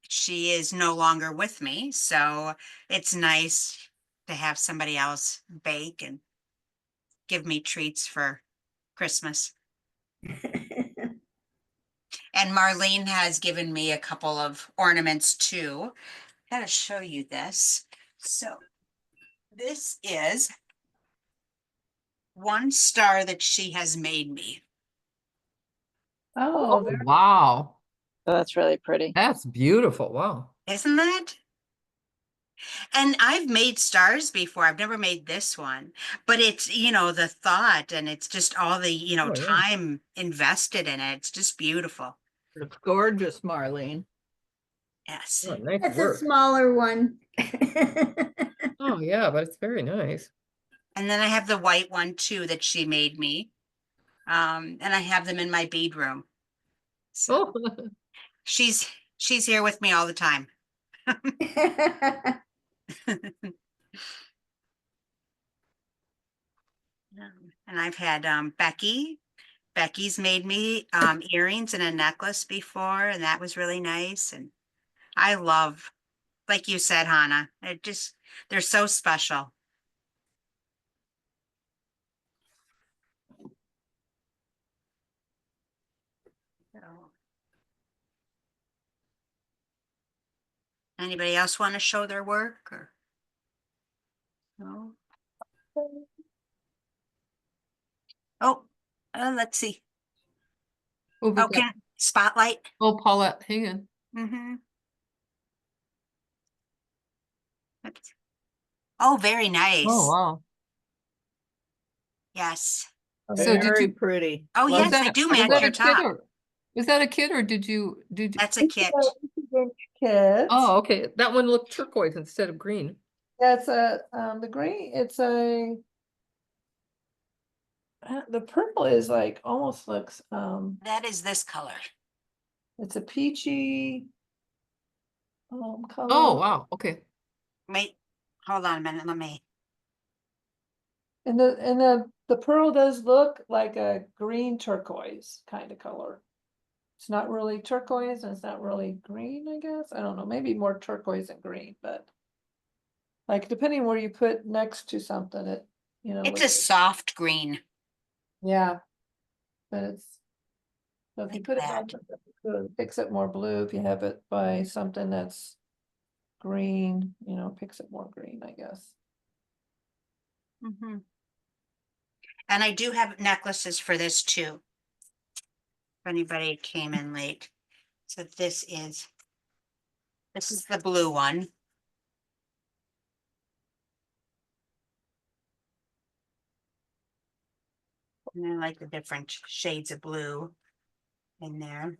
she is no longer with me, so it's nice to have somebody else bake and give me treats for Christmas. And Marlene has given me a couple of ornaments too. Gotta show you this. So this is one star that she has made me. Oh, Oh, very wow. Oh, that's really pretty. That's beautiful. Wow. Isn't that? And I've made stars before. I've never made this one, but it's, you know, the thought, and it's just all the, you know, Oh, yeah. time invested in it. It's just beautiful. It's gorgeous, Marlene. Yes. Oh, nice It's a work. smaller one. Oh, yeah, but it's very nice. And then I have the white one too that she made me. And I have them in my bead room. So Oh, she's here with me all the time. And I've had Becky's made me earrings and a necklace before, and that was really nice. And I love, like you said, Hannah, they're so special. So, anybody else want to show their work, or no? Oh, let's see. oh, we got, Okay, spotlight. oh, Paulette, hang on. Mm-hmm. Oh, very Oh, nice. wow. Yes. So did Very you, pretty. Oh, was yes, that, they do was match that your a kid top. or, was that a kid or did you? That's a kit. kids. Oh, okay. That one looked turquoise instead of green. That's the green, it's the purple is like, almost looks, That is this color. it's a peachy Oh, color. wow. Okay. Wait, hold on a minute. Let me. And the pearl does look like a green turquoise kind of color. It's not really turquoise and it's not really green, I guess. I don't know, maybe more turquoise and green, but like depending where you put next to something, it, you know. It's a looks- soft green. Yeah. But it's, so if you Like put it by that. something blue, it picks up more blue. If you have it by something that's green, you know, it picks up more green, I guess. Mhm. And I do have necklaces for this too. If anybody came in late. So this is the blue one. And I like the different shades of blue in there.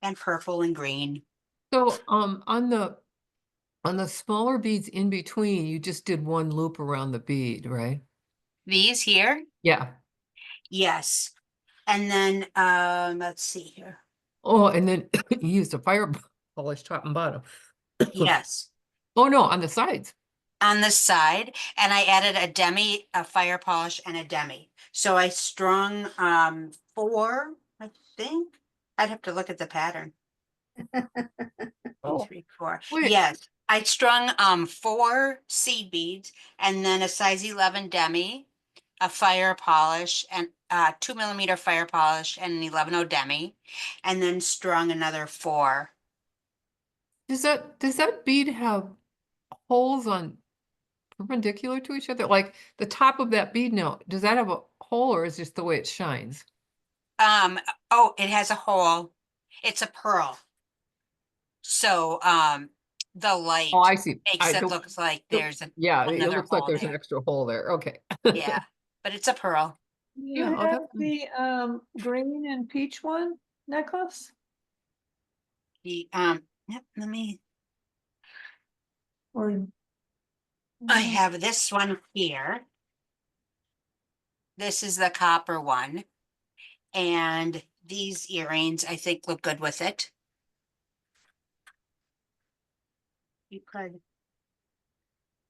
And purple and green. So, on the smaller beads in between, you just did one loop around the bead, right? These here, Yeah. yes. And then let's see here. Oh, and then you used a fire polish top and bottom. Yes. Oh, no, on the sides. On the side, and I added a demi, a fire polish, and a demi. So I strung 4, I think. I'd have to look at the pattern. 2, Oh, 3, 4. wait. Yes, I strung 4 seed beads, and then a size 11 demi, a fire polish, and 2mm fire polish, and an 11 demi, and then strung another 4. Does that bead have holes on perpendicular to each other? Like the top of that bead now, does that have a hole or is just the way it shines? Oh, it has a hole. It's a pearl. So, the light Oh, I see. makes it don't- look like don't- there's Yeah, it another looks like hole there's an there. extra hole there. Okay. Yeah, but it's a pearl. You Yeah, oh, have that's nice. the green and peach one necklace? Yep, let me, Or I have this one here. This is the copper one. And these earrings, I think, look good with it. You could.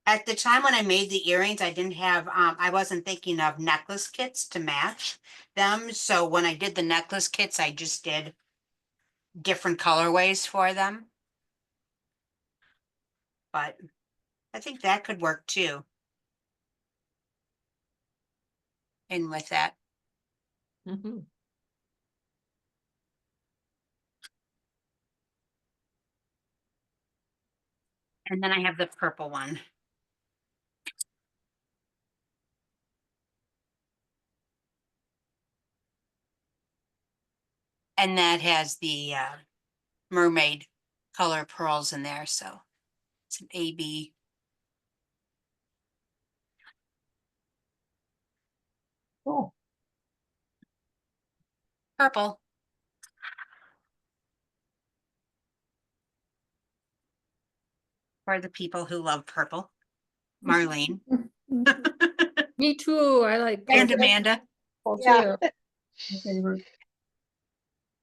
At the time when I made the earrings, I didn't have, I wasn't thinking of necklace kits to match them. So when I did the necklace kits, I just did different colorways for them. But I think that could work too. In with that. Mhm. And then I have the purple one. And that has the mermaid color pearls in there. So it's an AB. oh, Purple. For the people who love purple. Marlene. Me too. I like And purple. Amanda. Yeah. my favorite.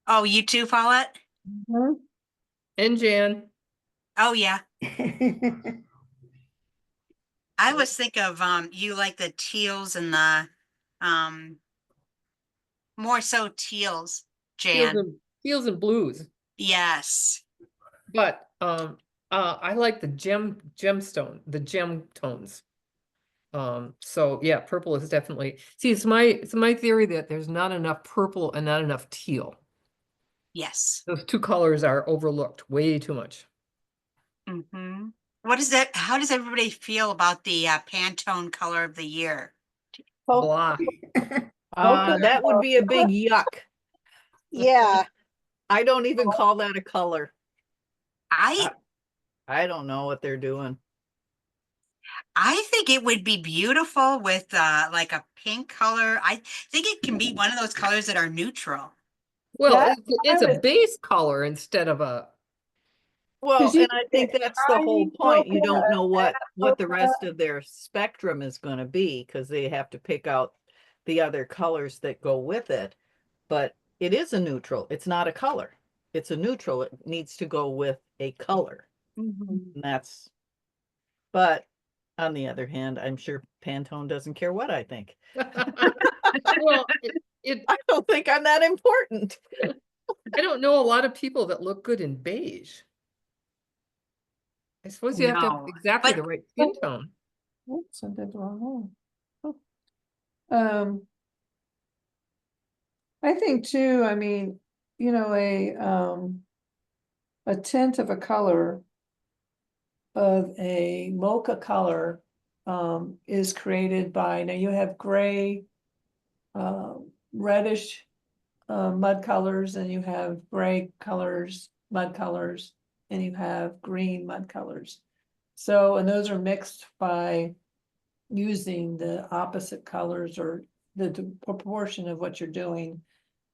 Oh, you too, Paulette? Mhm. And Jan. Oh, yeah. I always think of you like the teals and the more so teals, Jan. Teals and blues. Yes. But I like the the gem tones. So yeah, purple is definitely, see, it's my theory that there's not enough purple and not enough teal. Yes. Those two colors are overlooked way too much. Mm-hmm. What is that? How does everybody feel about the Pantone color of the year? Blah. That would be a big yuck. Yeah. I don't even call that a color. I I don't know what they're doing. I think it would be beautiful with like a pink color. I think it can be one of those colors that are neutral. Well, That- it's I a was- base color instead of a, Well, 'Cause you and I think get that's the whole ivy point. You mocha, don't know what the mocha. rest of their spectrum is going to be because they have to pick out the other colors that go with it. But it is a neutral. It's not a color. It's a neutral. It needs to go with a color. And that's, but on the other hand, I'm sure Pantone doesn't care what I think. well, it I don't think I'm that important. I don't know a lot of people that look good in beige. I suppose you have to have No, exactly but- the right skin tone. Oops, I did the wrong one. Oh. I think too, I mean, you know, a tint of a color of a mocha color is created by, now you have gray, reddish mud colors, and you have gray colors, mud colors, and you have green mud colors. So, and those are mixed by using the opposite colors or the proportion of what you're doing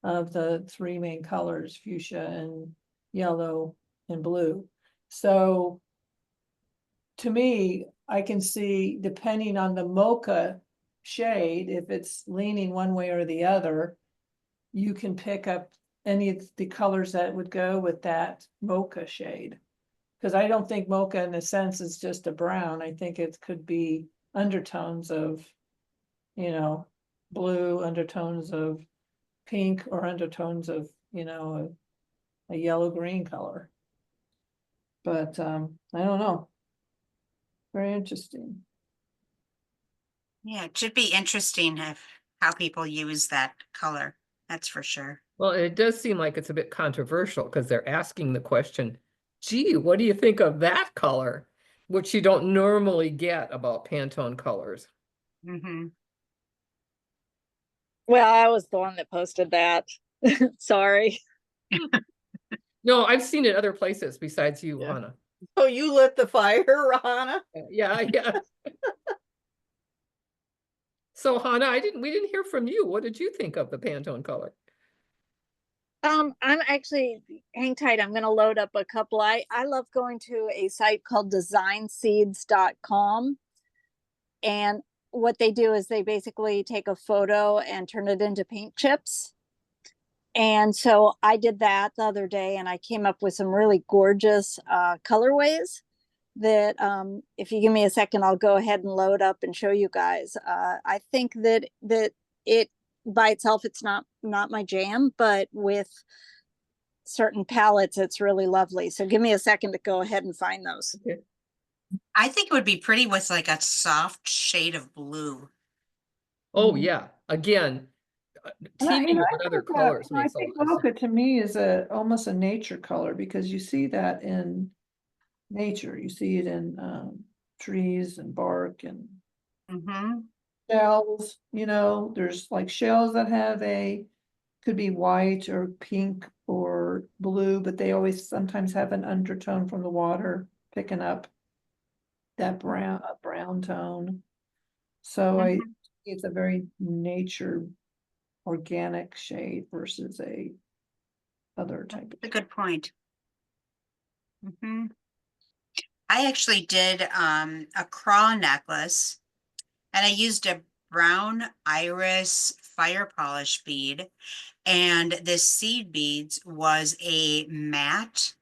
of the three main colors, fuchsia and yellow and blue. So to me, I can see, depending on the mocha shade, if it's leaning one way or the other, you can pick up any of the colors that would go with that mocha shade. Because I don't think mocha in a sense is just a brown. I think it could be undertones of, you know, blue, undertones of pink, or undertones of, you know, a yellow-green color. But I don't know. Very interesting. Yeah, it should be interesting if how people use that color. That's for sure. Well, it does seem like it's a bit controversial because they're asking the question, gee, what do you think of that color? Which you don't normally get about Pantone colors. Mm-hmm. Well, I was the one that posted that. Sorry. No, I've seen it other places besides you, Yeah. Hannah. So you lit the fire, Rahana? Yeah, yeah. So Hannah, we didn't hear from you. What did you think of the Pantone color? I'm actually, hang tight. I'm gonna load up a couple. I love going to a site called designseeds.com. And what they do is they basically take a photo and turn it into paint chips. And so I did that the other day and I came up with some really gorgeous colorways that if you give me a second, I'll go ahead and load up and show you guys. I think that it by itself, it's not my jam, but with certain palettes, it's really lovely. So give me a second to go ahead and find those. I think it would be pretty with like a soft shade of blue. Oh, Mhm. yeah. Again, And I- teaming I with other think that- colors I makes a think lot of sense. ochre to me is almost a nature color because you see that in nature. You see it in trees and bark and Mm-hmm. shells. There's like shells that have could be white or pink or blue, but they always sometimes have an undertone from the water picking up that brown tone. So I Mhm. it's a very nature organic shade versus a other type That's a of. good point. Mm-hmm. I actually did a craw necklace and I used a brown iris fire polish bead, and this seed beads was a matte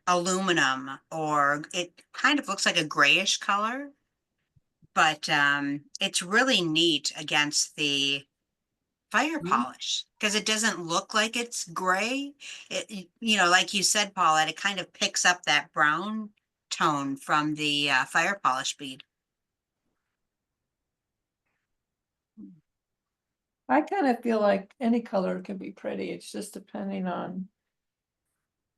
aluminum, or it kind of looks like a grayish color, but it's really neat against the fire Mhm. polish because it doesn't look like it's gray. Like you said, Paulette, it kind of picks up that brown tone from the fire polish bead. I kind of feel like any color can be pretty. It's just depending on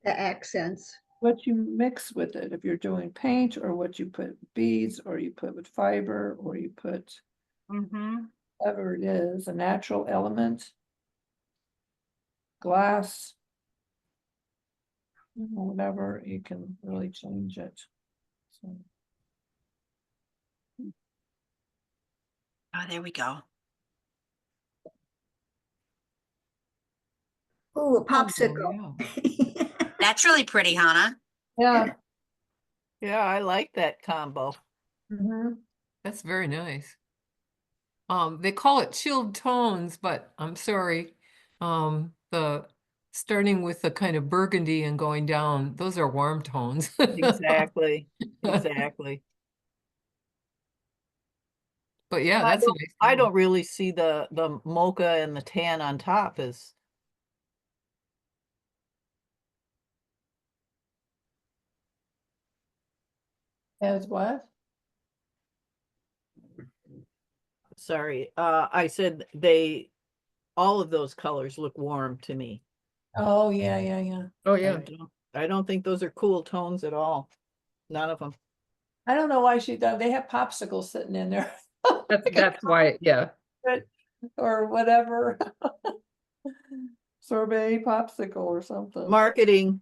The accents. what you mix with it. If you're doing paint or what you put beads or you put with fiber or you put Mm-hmm. whatever it is, a natural element, glass, whatever, you can really change it. So, Oh, there we go. Ooh, a Oh, popsicle. yeah. That's really pretty, Hannah. yeah. Yeah, I like that combo. Mhm. That's very nice. They call it chilled tones, but I'm sorry. The starting with the kind of burgundy and going down, those are warm tones. Exactly, exactly. But yeah, I that's don't, nice. I don't really see the mocha and the tan on top as As what? sorry. I said all of those colors look warm to me. Oh, yeah. Oh, I yeah. don't think those are cool tones at all. None of them. I don't know why she done. They have popsicles sitting in there. That's why, yeah. Or whatever. Sorbet popsicle or something. Marketing.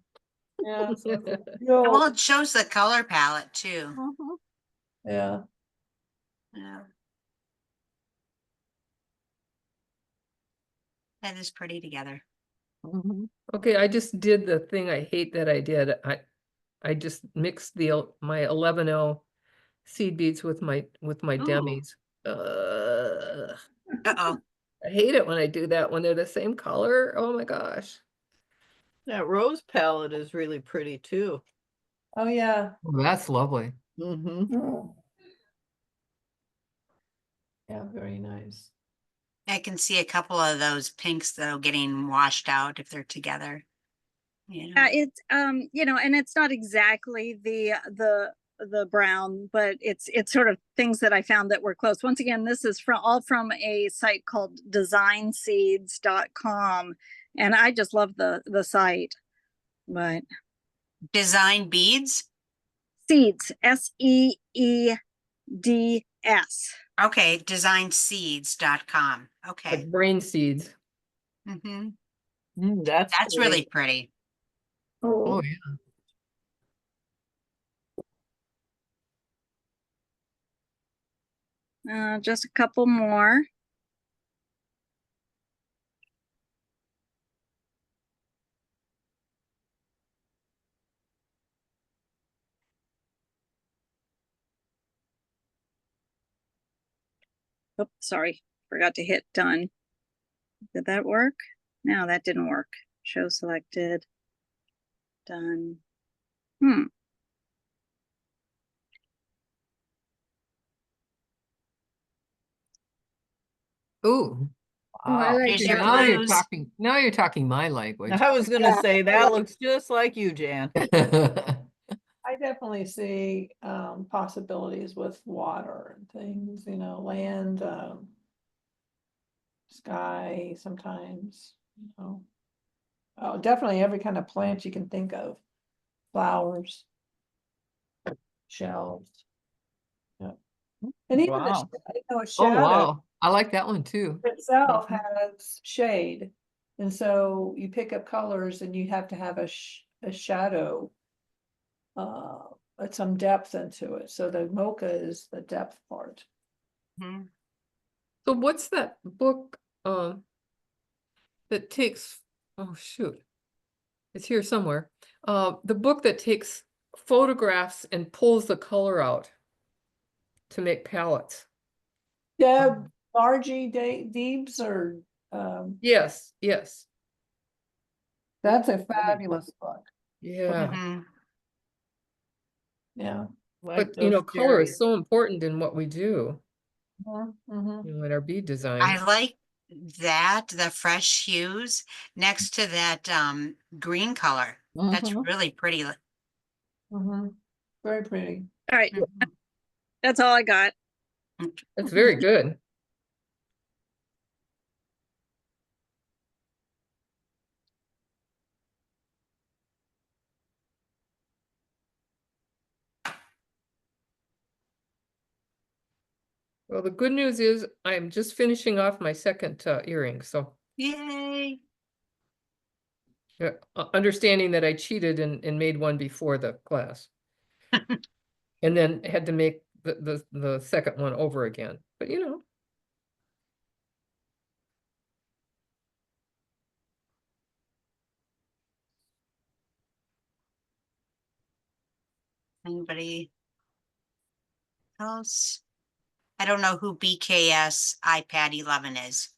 Yeah. So it's like, Well, yo, it shows the color palette too. Mhm. yeah. Yeah. That is pretty together. Mhm. Okay, I just did the thing I hate that I did. I just mixed my 11L seed beads with my Ooh. demis. Uh-oh. I hate it when I do that when they're the same color. Oh my gosh. That rose palette is really pretty too. Oh, yeah. Oh, that's lovely. Mm-hmm. Yeah, very nice. I can see a couple of those pinks though getting washed out if they're together. Yeah, it's and it's not exactly the brown, but it's sort of things that I found that were close. Once again, this is all from a site called designseeds.com, and I just love the site. But Design beads. seeds, SEEDS. Okay, designseeds.com. Okay. like brain seeds. Hmm. That's really pretty. pretty. Oh, Oh, yeah. Just a couple more. Oops, sorry, forgot to hit done. Did that work? No, that didn't work. Show selected. Done. Ooh, oh, I Wow. like Here's that your one. now you're clues. talking, now you're talking my language. I was gonna Yeah. say that looks just like you, Jan. I definitely see possibilities with water and things, you know, land, sky sometimes, you know. Oh, definitely every kind of plant you can think of. Flowers, shells. Yeah. And even the, Wow. you know, a Oh, shadow wow. I like that one too. itself Mhm. has shade. And so you pick up colors and you have to have a shadow, some depth into it. So the mocha is the depth part. Mhm. So what's that book, that takes, oh, shoot. It's here somewhere. The book that takes photographs and pulls the color out to make palettes. Deb, Margie Deebs, or Yes, yes. that's a fabulous book. Yeah. Mhm. Yeah. Like But you know, those color is cherries. so important in what we do, Mhm. you know, in our bead I designs. like that, the fresh hues next to that green color. That's Mhm. really pretty. Mhm. Very pretty. All right, Mhm. that's all I got. That's very good. Well, the good news is I'm just finishing off my second earring, so Yay. understanding that I cheated and made one before the class. And then had to make the second one over again, but you know. Anybody else? I don't know who BKS iPad 11 is.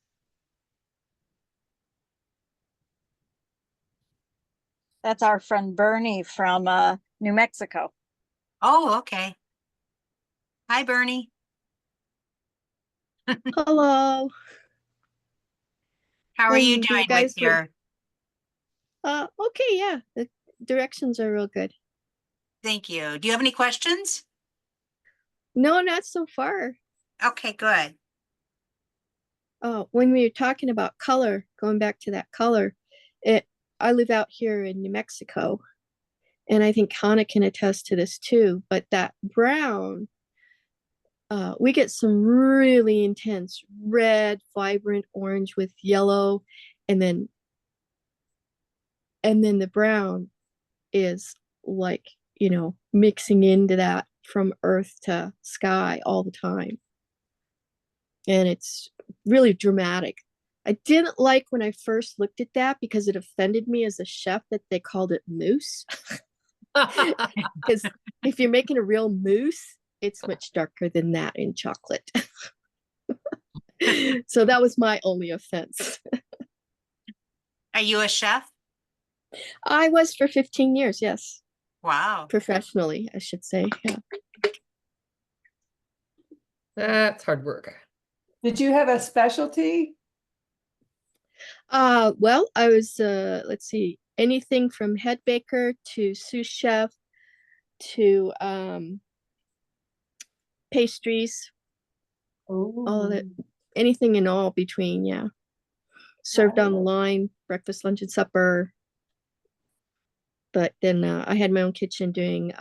That's our friend Bernie from New Mexico. Oh, okay. Hi, Bernie. hello. How are you And doing you with guys were, your, okay, yeah, the directions are real good. thank you. Do you have any questions? No, not so far. Okay, good. When we were talking about color, going back to that color, I live out here in New Mexico, and I think Hannah can attest to this too, but that brown, we get some really intense red, vibrant orange with yellow, and then the brown is like, mixing into that from earth to sky all the time. And it's really dramatic. I didn't like when I first looked at that because it offended me as a chef that they called it mousse. Because if you're making a real mousse, it's much darker than that in chocolate. So that was my only offense. Are you a chef? I was for 15 years, yes. Wow. Professionally, I should say. Yeah. That's hard work. Did you have a specialty? Well, I was let's see, anything from head baker to sous chef to pastries, all of it, Ooh. anything and all between, yeah. Served on the line, breakfast, lunch, and supper. But then I had my own kitchen doing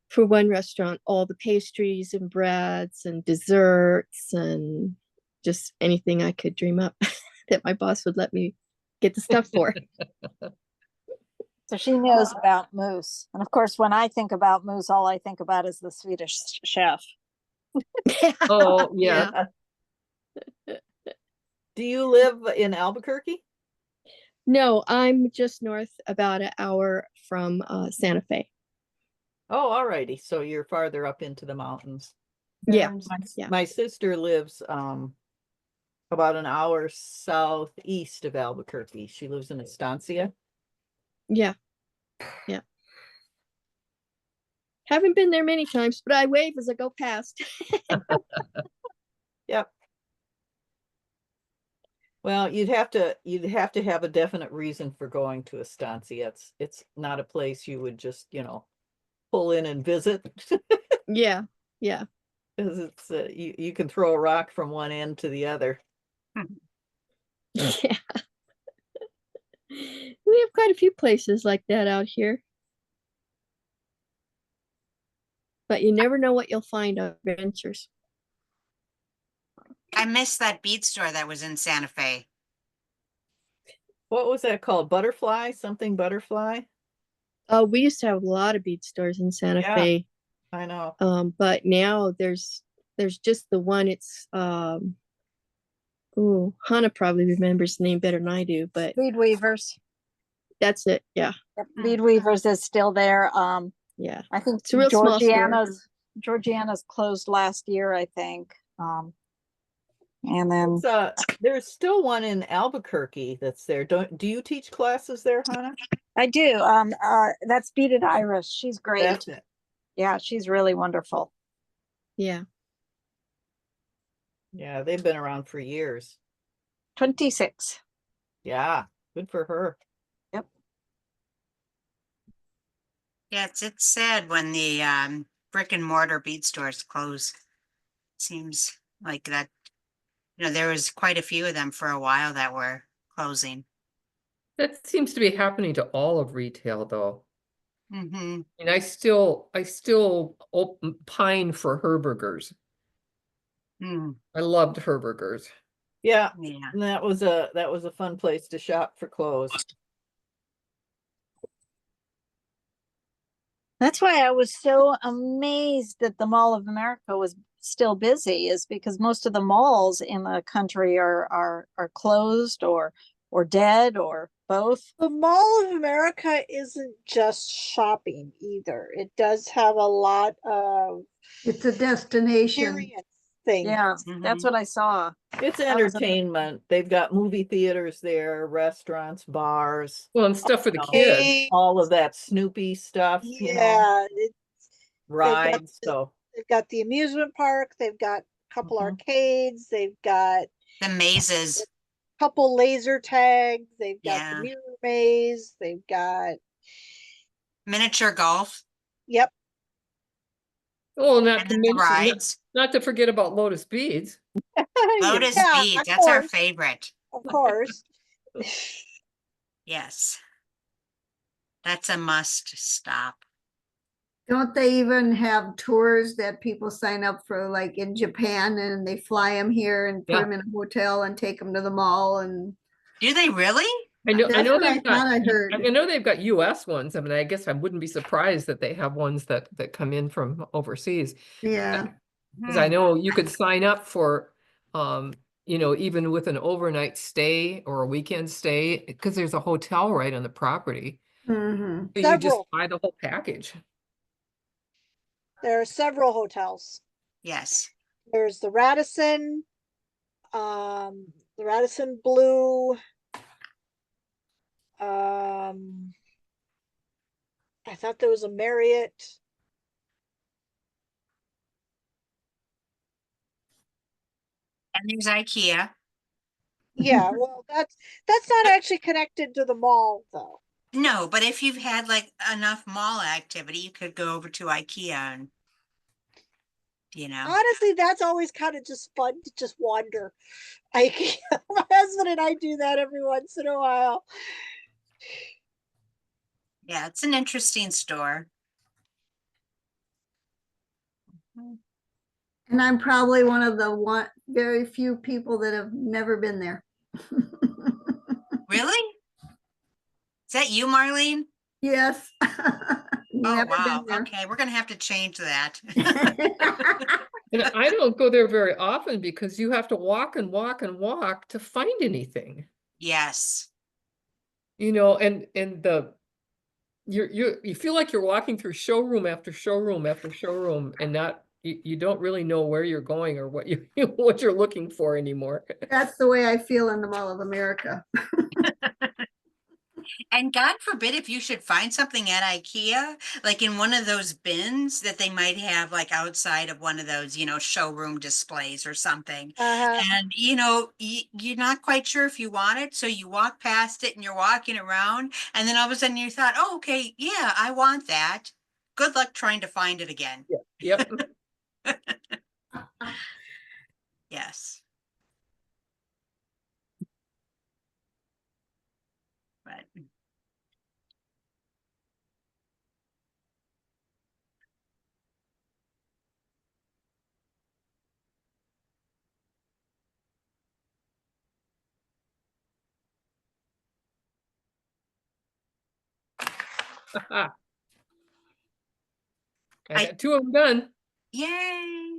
for one restaurant all the pastries and breads and desserts and just anything I could dream up that my boss would let me get the stuff for. So she knows about moose. And of course, when I think about moose, all I think about is the Swedish chef. Oh, yeah. Do you live in Albuquerque? No, I'm just north about an hour from Santa Fe. Oh, alrighty. So you're farther up into the mountains. Yeah, My my sister lives about an hour southeast of Albuquerque. She lives in Estancia. yeah. Haven't been there many times, but I wave as I go past. Yep. Well, you'd have to have a definite reason for going to Estancia. It's not a place you would just, pull in and visit. Yeah. Because it's you can throw a rock from one end to the other. Yeah. We have quite a few places like that out here. But you never know what you'll find on adventures. I missed that bead store that was in Santa Fe. What was that called? Butterfly? Something butterfly? We used to have a lot of bead stores in Santa Yeah. Fe. I know. But now there's just the one. It's Hannah probably remembers the name better than I do, but Bead Weavers. that's it. Yeah. Yep, Bead Weavers is still there. Yeah. I think It's a real small store. Georgiana's closed last year, I think. And then There's still one in Albuquerque that's there. Do you teach classes there, Hannah? I do. That's Beaded Iris. She's great. That's it. Yeah, she's really wonderful. Yeah. Yeah, they've been around for years. 26. Yeah, good for her. Yep. Yeah, it's sad when the brick and mortar bead stores close. Seems like that, there was quite a few of them for a while that were closing. That seems to be happening to all of retail, though. Mm-hmm. And I still pine for Herberger's. Mm, I loved Herberger's. Yeah, yeah. and that was a fun place to shop for clothes. That's why I was so amazed that the Mall of America was still busy, is because most of the malls in the country are closed or dead or both. The Mall of America isn't just shopping either. It does have a lot of It's a destination. experience things. Yeah, Mhm. that's what I saw. It's That was entertainment. They've got movie theaters there, restaurants, bars, Well, and stuff for the Okay. kids. all of that Snoopy stuff, Yeah, rides. the- So they've got the amusement park, they've got a couple Mhm. arcades, they've got a The mazes. couple laser tags, they've got Yeah. the mirror maze, they've got, Miniature golf yep, Oh, not and to then the mention, rides. not to forget about Lotus Beads. Lotus Yeah, beads, of that's our course. favorite. of course. Yes. That's a must stop. Don't they even have tours that people sign up for, like in Japan, and they fly them here and put Yeah. them in a hotel and take them to the mall? And Do they really? I know that's what I they've thought I got, heard. I know they've got US ones. I mean, I guess I wouldn't be surprised that they have ones that come in from overseas. Yeah. Because I Hmm. know you could sign up for, even with an overnight stay or a weekend stay, because there's a hotel right on the property. Mm-hmm. So you just Several. buy the whole package. There are several hotels. Yes. There's the Radisson Blue. I thought there was a Marriott. And there's IKEA. Yeah, well, that's not actually connected to the mall though. No, but if you've had like enough mall activity, you could go over to IKEA and, Honestly, that's always kind of just fun to just wander. My husband and I do that every once in a while. yeah, it's an interesting store. And I'm probably one of the very few people that have never been there. Really? Is that you, Marlene? Yes. Oh, Never wow. been there. Okay, we're gonna have to change that. And I don't go there very often because you have to walk and walk and walk to find anything. Yes. You know, and you feel like you're walking through showroom after showroom after showroom and not you don't really know where you're going or what you what you're looking for anymore. That's the way I feel in the Mall of America. And God forbid if you should find something at IKEA, like in one of those bins that they might have like outside of one of those, showroom displays or something. And, you're not quite sure if you want it. So you walk past it and you're walking around. And then all of a sudden you thought, oh, okay, yeah, I want that. Good luck trying to find it again. Yep. Yes. But I I- got 2 of them done. yay.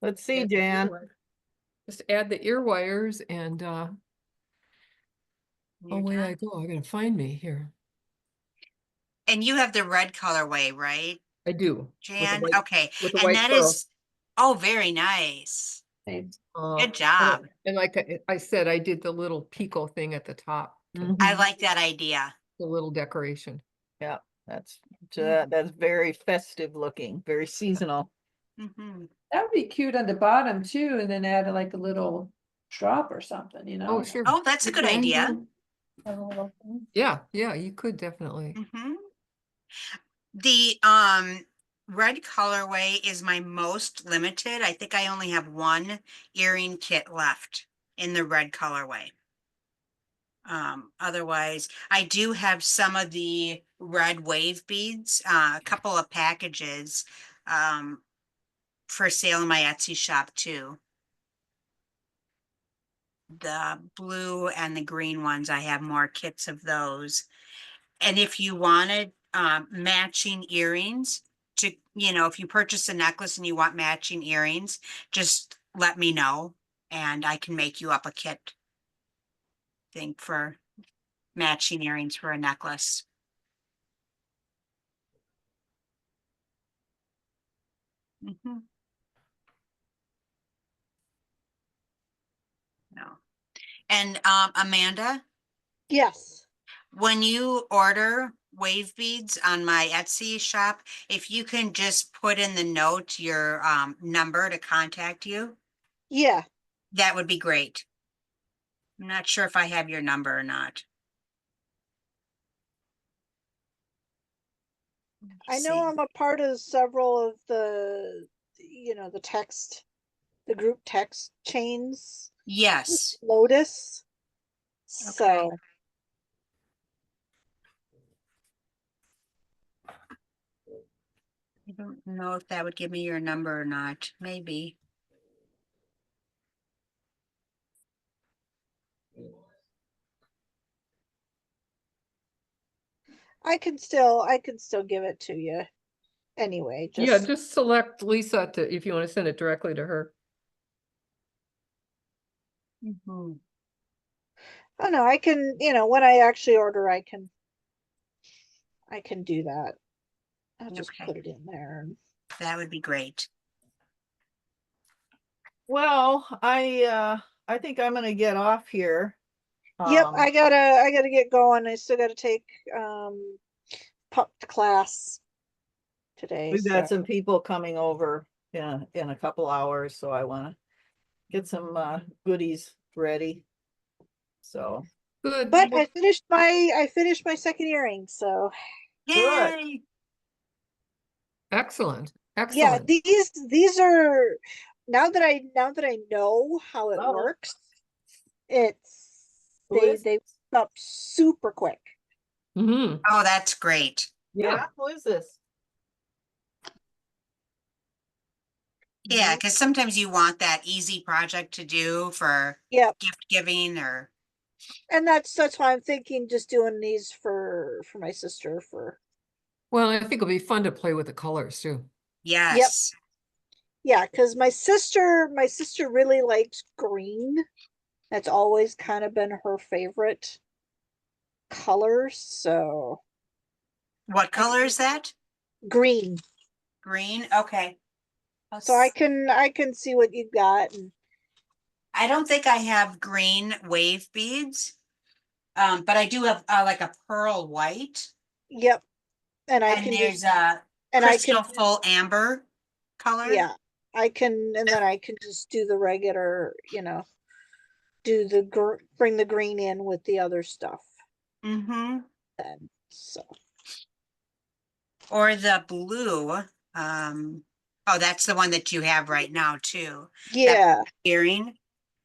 Let's see, Add the Jan. ear wire- Just add the ear wires and away I go. I'm gonna find me here. And you have the red colorway, right, I do. with the Jan? white- Okay. with the And white that pearl. is, oh, very nice. Good job. And like I said, I did the little picot thing at the top, I like that idea. the little decoration. Yeah, that's very festive looking, very seasonal. Mhm. That would be cute on the bottom too, and then add like a little drop or something, you know? Oh, sure. Oh, that's a good idea. Yeah, you could definitely. Mhm. The red colorway is my most limited. I think I only have one earring kit left in the red colorway. Otherwise, I do have some of the red wave beads, a couple of packages for sale in my Etsy shop too. The blue and the green ones, I have more kits of those. And if you wanted matching earrings if you purchase a necklace and you want matching earrings, just let me know and I can make you up a kit thing for matching earrings for a necklace. Mhm. No. And Amanda, Yes. when you order wave beads on my Etsy shop, if you can just put in the note your number to contact you, Yeah. that would be great. I'm not sure if I have your number or not. I know I'm a part of several of the group text chains, Yes. Lotus. Okay. So I don't know if that would give me your number or not. Maybe. I can still give it to you anyway. Yeah, Just just select Lisa if you want to send it directly to her. Mhm. oh no, I can, when I actually order, I can do that. I'll just Okay. put it in there. That would be great. Well, I think I'm gonna get off here. Yep, Um, I gotta get going. I still gotta take pup class today. We've got So some people coming over in a couple hours, so I want to get some goodies ready. So Good. but I finished my second earring, so Yay! Excellent. yeah, Excellent. these are now that I know how it Oh. works, Who is they up super quick. Hmm. Oh, that's great. yeah, who is this? Yeah, because sometimes you want that easy project to do for Yep. gift giving or, And that's why I'm thinking just doing these for my sister for, Well, I think it'll be fun to play with the colors too. yes. yeah, because my sister really likes green. That's always kind of been her favorite color, so What color is that? green. Green? Okay. So I can see what you got and I don't think I have green wave beads. But I do have like a pearl white yep. And I and can there's just a and I can crystal full amber color. yeah. I can and then I can just do the regular, do the bring the green in with the other stuff Mm-hmm. then. So Or the blue. Oh, that's the one that you have right now too. That yeah. earring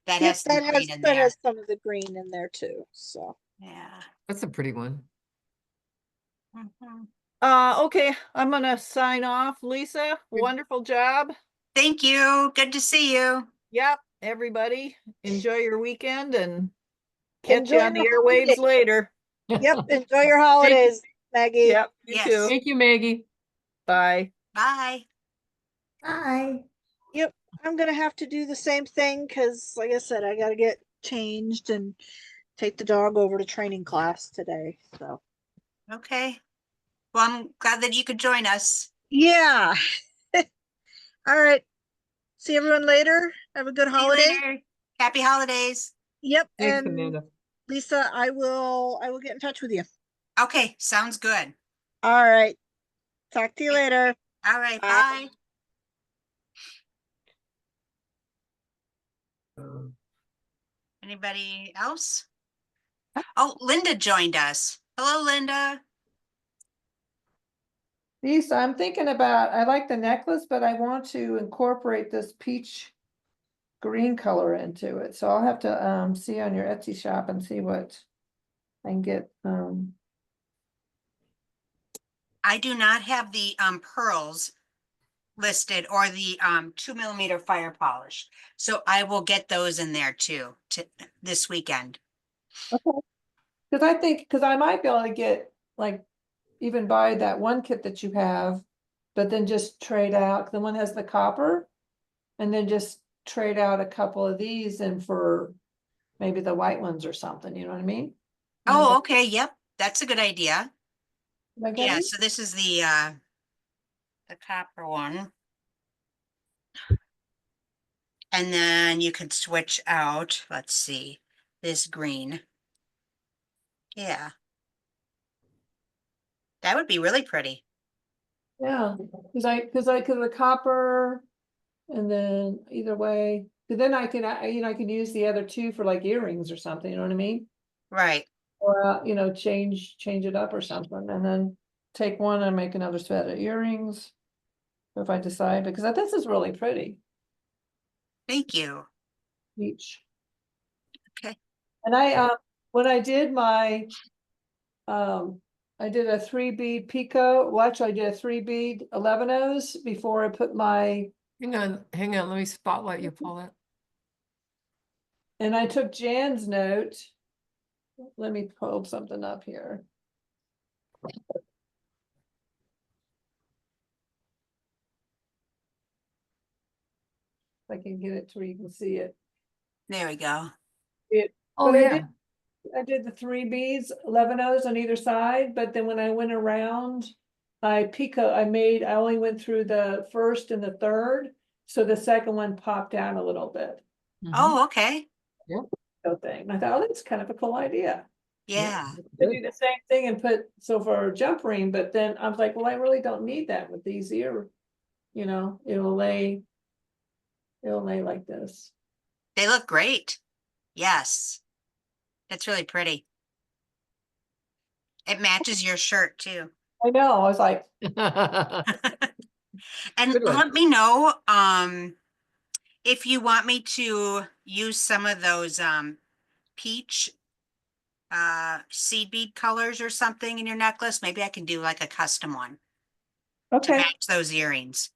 that Yep, has some green in there. some of the green in there too. So Yeah. That's a pretty one. Mhm. Okay, I'm gonna sign off. Lisa, wonderful job. Thank you. Good to see you. Yep, everybody, enjoy your weekend and catch enjoy you on the your airwaves holiday. later. Yep, enjoy your holidays, Maggie. Yep, you Yes. too. Thank you, Maggie. Bye. Bye. Hi. Yep, I'm gonna have to do the same thing because, like I said, I gotta get changed and take the dog over to training class today. So Okay. Well, I'm glad that you could join us. yeah. All right. See everyone later. Have a good See you holiday. later. Happy holidays. Yep. Thanks, And Amanda. Lisa, I will get in touch with you. Okay, sounds good. All right. Talk to you later. All right, Bye. bye. Anybody else? Oh, Linda joined us. Hello, Linda. Lisa, I'm thinking about, I like the necklace, but I want to incorporate this peach green color into it. So I'll have to see on your Etsy shop and see what I can get. I do not have the pearls listed or the 2mm fire polish. So I will get those in there too this weekend. Because I think, because I might be able to get, like, even buy that one kit that you have, but then just trade out, the one has the copper, and then just trade out a couple of these and for maybe the white ones or something, you know what I mean? Oh, okay. Yep. That's a good idea. Am I getting Yeah. it? So this is the copper one. And then you could switch out, let's see, this green. Yeah. That would be really pretty. Yeah, because the copper, and then either way, but then I can, I can use the other two for like earrings or something, you know what I mean? Right. Or, change it up or something, and then take one and make another set of earrings. If I decide, because this is really pretty, Thank you. each. Okay. And when I did my, I did a 3 bead picot, well, actually I did a 3 bead 11-ohs before I put my, Hang on, let me spotlight you, Paulette. and I took Jan's note. Let me pull something up here. If I can get it to where you can see it. There we go. Oh, But yeah. I did the 3 beads, 11-ohs on either side, but then when I went around, I only went through the first and the third, so the second one popped out a little bit. Mhm. Oh, okay. So thing, and I thought, oh, that's kind of a cool idea. Yeah. To do the same thing and for a jump ring, but then I was like, well, I really don't need that with these ear, it'll lay like this. They look great. Yes. It's really pretty. It matches your shirt too. I know, I was like, And Good one. let me know if you want me to use some of those peach seed bead colors or something in your necklace. Maybe I can do like a custom one to okay, match those earrings.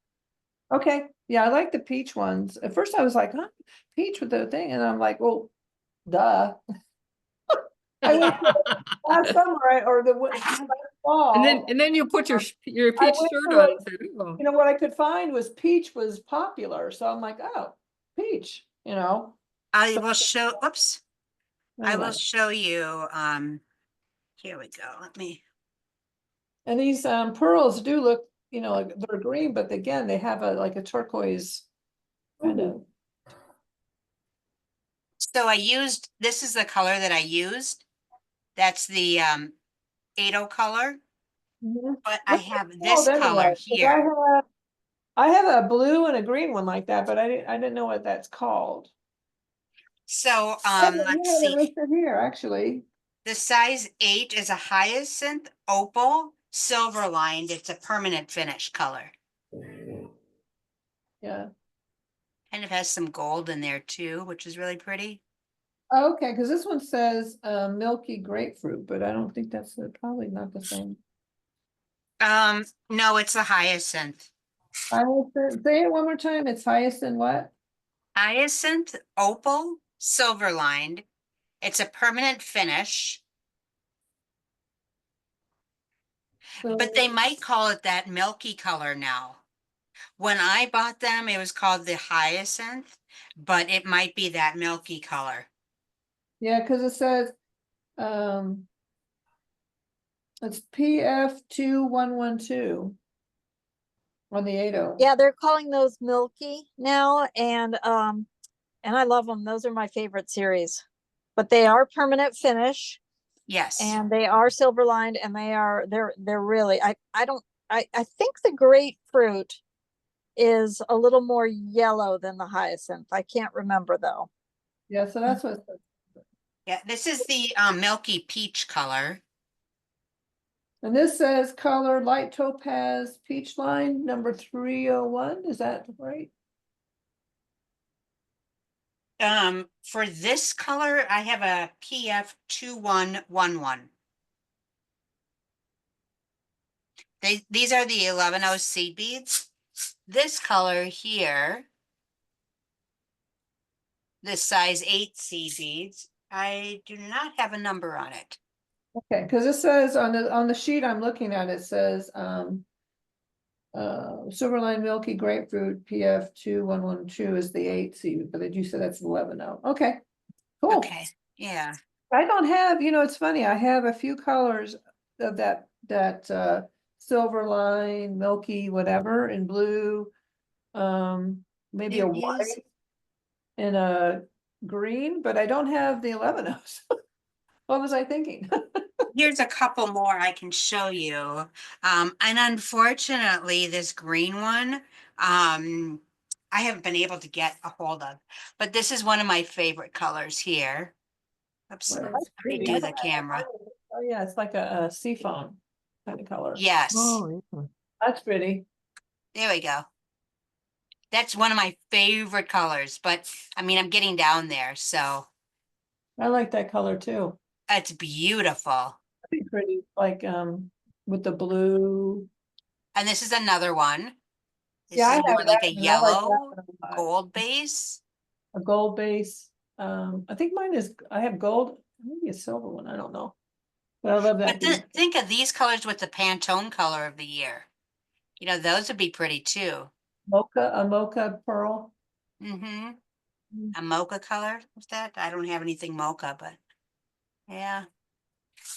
Okay, yeah, I like the peach ones. At first I was like, huh, peach with the thing, and I'm like, well, duh. I went last summer or the last fall. And then you put your your I peach went shirt to on a- and said, "Oh." You know, what I could find was peach was popular, so I'm like, oh, peach, you know. I will show, oops, I will Anyway. show you, here we go. Let me, And these pearls do look, you know, like they're green, but again, they have a like a turquoise kind of. so I used, this is the color that I used. That's the, 80 color, Mhm. but I What's it have called this color anyway? 'Cause here. I have a blue and a green one like that, but I didn't know what that's called. So, Yeah, you let's have it see. listed here, actually. The size 8 is a hyacinth opal silver lined. It's a permanent finish color. Yeah. And it has some gold in there too, which is really pretty. Okay, because this one says milky grapefruit, but I don't think that's probably not the same. No, it's a hyacinth. Hyacinth, say it one more time. It's hyacinth what? Hyacinth opal silver lined. It's a permanent finish, but they might call it that milky color now. When I bought them, it was called the hyacinth, but it might be that milky color. Yeah, because it says it's PF 2112 on the 80. Yeah, they're calling those milky now, and I love them. Those are my favorite series. But they are permanent finish, Yes. and they are silver lined, and they're really, I think the grapefruit is a little more yellow than the hyacinth. I can't remember though. Yeah, so that's what it says. Yeah, this is the milky peach color. And this says color light topaz peach line number 301. Is that right? For this color, I have a PF 2111. These are the 11O seed beads. This color here, the size 8 seed beads, I do not have a number on it. Okay, because it says on the sheet I'm looking at, it says Silverline Milky Grapefruit PF 2112 is the 8 seed, but you said that's 11O. Okay, cool. Okay, yeah. I don't have, you know, it's funny, I have a few colors of that Silverline, milky, whatever, in blue, maybe a There white is- and a green, but I don't have the 11Os. What was I thinking? Here's a couple more I can show you. And unfortunately, this green one, I haven't been able to get a hold of, but this is one of my favorite colors here. Oops, Well, let that's me pretty. do the camera. Oh, yeah, it's like a seafoam kind of color. Yes, Oh, yeah. That's pretty. there we go. That's one of my favorite colors, but I mean, I'm getting down there, so I like that color too. it's beautiful. That'd be pretty, like, with the blue. And this is another one. This Yeah, I is have more like that a one. I like that yellow one a lot. gold base. A gold base. I think mine is, I have gold, maybe a silver one, I don't know. But I love that. But think of these colors with the Pantone color of the year. You know, those would be pretty too. A mocha pearl. Mm-hmm. Mm. A mocha color with that. I don't have anything mocha, but yeah,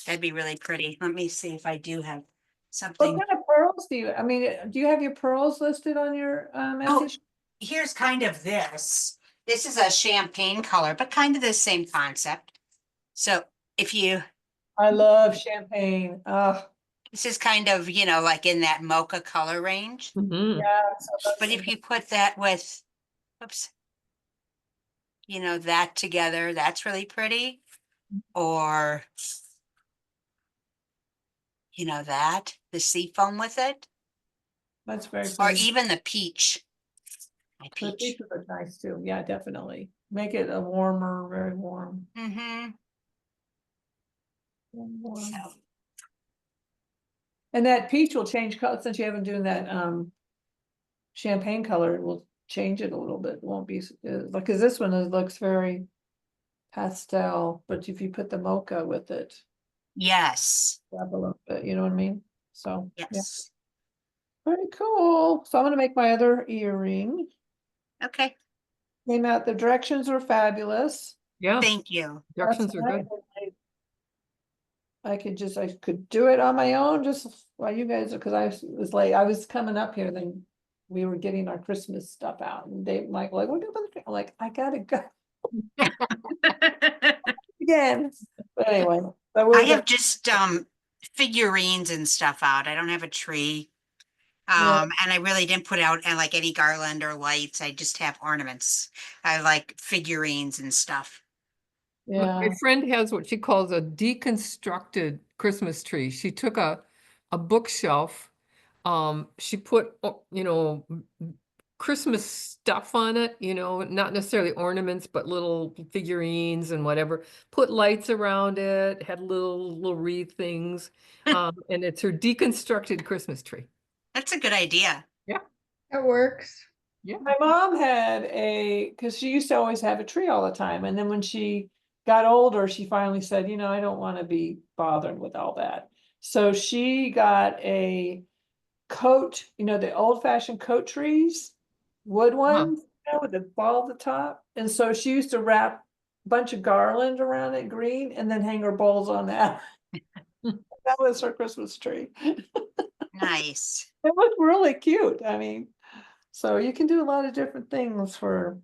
that'd be really pretty. Let me see if I do have What something. kind of pearls do you, I mean, do you have your pearls listed on your Oh, message? here's kind of this. This is a champagne color, but kind of the same concept. So if you, I love champagne. this is kind of, you know, like in that mocha color range. Mhm. Yeah. so But that's- if you put that with, oops, you know, that together, that's really pretty. Or, you know, that, the seafoam with it, That's very or pretty. even the peach. My The peach. peaches are nice too. Yeah, definitely. Make it a warmer, very warm. Mm-hmm. Warm. So, And that peach will change color since you haven't doing that champagne color, we'll change it a little bit. It won't be, because this one looks very pastel, but if you put the mocha with it, Yes, grab a little bit, you know what I mean? So, yeah, yes. very cool. So I'm gonna make my other earring. Okay, Came out, the directions were fabulous. Yeah, thank you. directions are Last good. night, I could do it on my own, just while you guys, because I was late, I was coming up here, then we were getting our Christmas stuff out, and Dave, and Mike, like, what about the, I'm like, I gotta go again. But anyway, so I we're have just figurines and stuff out. I don't have a tree. Yeah. And I really didn't put out like any garland or lights. I just have ornaments. I like figurines and stuff. My friend has what she calls a deconstructed Christmas tree. She took a bookshelf, she put, Christmas stuff on it, not necessarily ornaments, but little figurines and whatever. Put lights around it, had little wreath things, and it's her deconstructed Christmas tree. That's a good idea. It works. Yeah. My mom had because she used to always have a tree all the time. And then when she got older, she finally said, I don't want to be bothered with all that. So she got a coat, the old fashioned coat trees, wood ones, with the ball at the top. And so she used to wrap a bunch of garland around it, green, and then hang her bowls on that. That was her Christmas tree. Nice. It looked really cute. I mean, so you can do a lot of different things for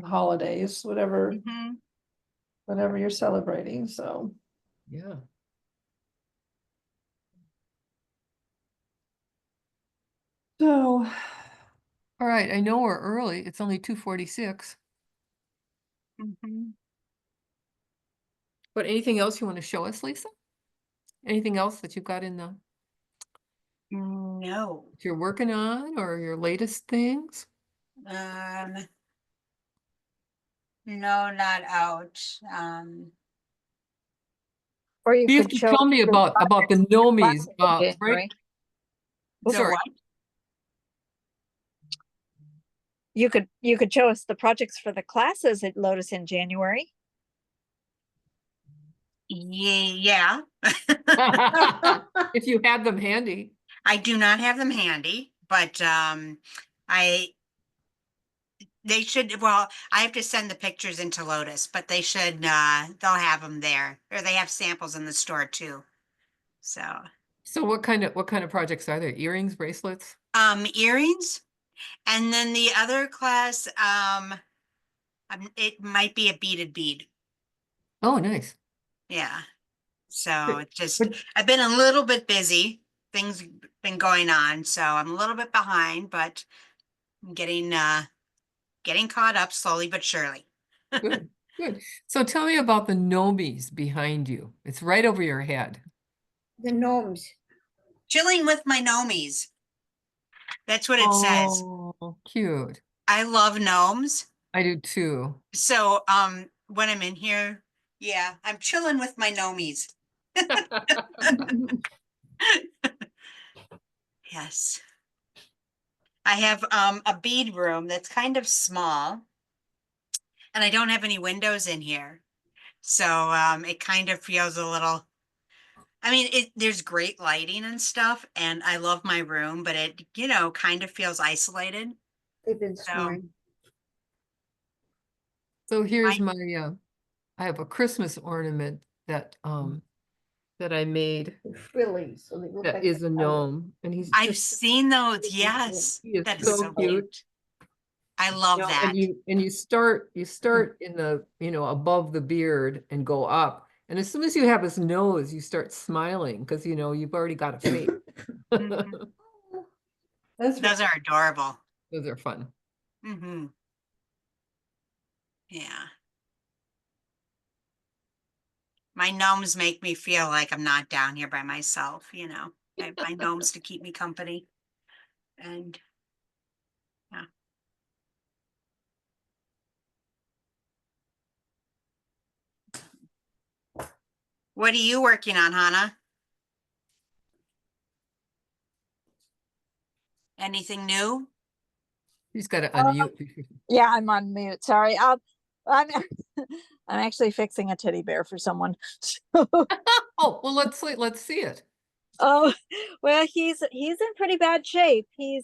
holidays, whatever Mhm. you're celebrating. So Yeah. so All right, I know we're early. It's only 2:46. Mhm. But anything else you want to show us, Lisa? Anything else that you've got in the No. that you're working on or your latest things? No, not out. Or you You have could to show tell me your about the projects for Nomies, classes in right? January. The Sorry. what? You could show us the projects for the classes at Lotus in January. Yeah. If you had them handy. I do not have them handy, but they should, well, I have to send the pictures into Lotus, but they should they'll have them there, or they have samples in the store too. So So what kind of projects are there? Earrings, bracelets? earrings, and then the other class it might be a beaded bead. Oh, nice. Yeah. So Good. it's just But- I've been a little bit busy. Things been going on, so I'm a little bit behind, but I'm getting caught up slowly but surely. Good, good. So tell me about the Nomies behind you. It's right over your head. The gnomes. Chilling with my gnomies. That's what it says. Oh, cute. I love gnomes. I do too. So when I'm in here, yeah, I'm chilling with my gnomies. Yes. I have a bead room that's kind of small, and I don't have any windows in here. So it kind of feels a little, I mean, there's great lighting and stuff, and I love my room, but it, kind of feels isolated. They've been So snoring. So here's I- my I have a Christmas ornament that I made They're frilly, so they look that like is the a color. gnome, and he's I've just seen those. Really Yes. he is That is so so cute. cute. I love that. and you start in the above the beard and go up, and as soon as you have his nose, you start smiling because you've already got a face. Mhm. that's Those are adorable. Those are fun. Mm-hmm. Yeah. My gnomes make me feel like I'm not down here by myself, I have my gnomes to keep me company. And yeah. What are you working on, Hannah? Anything new? He's got to unmute. Yeah, I'm on mute. Sorry. I'm I'm actually fixing a teddy bear for someone. Oh, well, let's see it. Oh, well, he's in pretty bad shape. He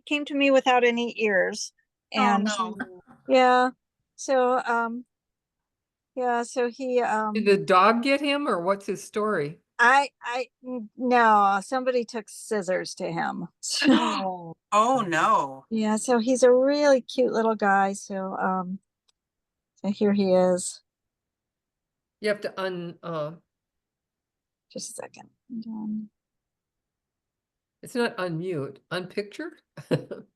came to me without any ears. Oh, And no. yeah. So yeah, so he Did the dog get him, or what's his story? no, somebody took scissors to him. So Oh, Oh, no. yeah, so he's a really cute little guy. So here he is. you have to Just a second. it's not unmute, unpicture. think that-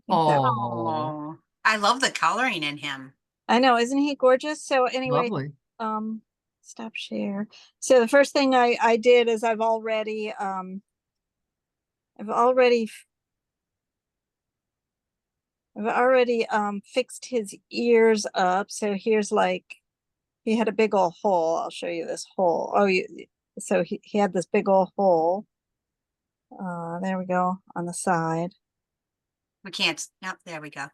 Oh, Oh, I love the coloring in him. I know, isn't he gorgeous? So anyway, lovely. stop share. So the first thing I did is I've already fixed his ears up. So here's like, he had a big old hole. I'll show you this hole. Oh, so he had this big old hole. There we go on the side. We can't, no, there we go.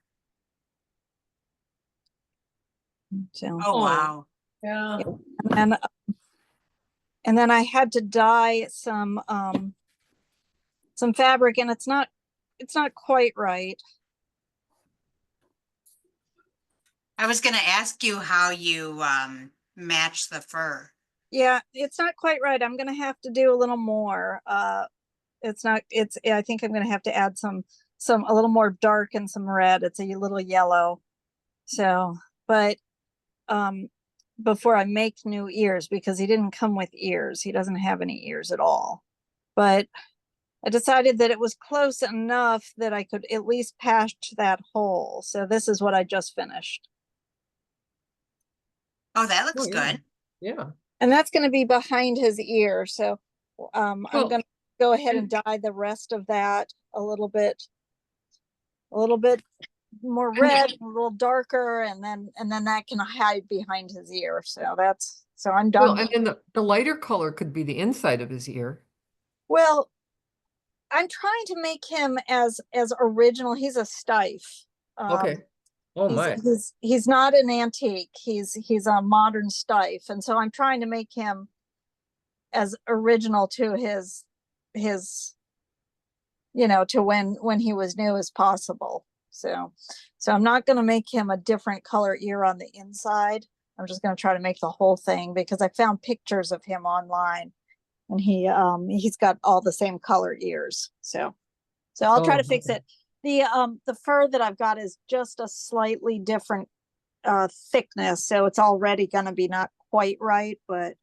So, Oh, wow. Yeah. and then I had to dye some fabric, and it's not quite right. I was gonna ask you how you match the fur. Yeah, it's not quite right. I'm gonna have to do a little more. I think I'm gonna have to add a little more dark and some red. It's a little yellow. So, but before I make new ears, because he didn't come with ears. He doesn't have any ears at all. But I decided that it was close enough that I could at least patch that hole. So this is what I just finished. Oh, that looks Oh, yeah. good. Yeah. And that's going to be behind his ear. So I'm Well, going to go ahead and dye the rest of that a little bit more red, a little darker, and then that can hide behind his ear. So I'm done. Well, and then the lighter color could be the inside of his ear. Well, I'm trying to make him as original. He's a stiff. Okay. Oh my. He's not an antique. He's a modern stiff, and so I'm trying to make him as original to his to when he was new as possible. So I'm not going to make him a different color ear on the inside. I'm just going to try to make the whole thing, because I found pictures of him online, and he's got all the same color ears. So I'll try Oh, to fix okay. it. The fur that I've got is just a slightly different thickness, so it's already going to be not quite right, but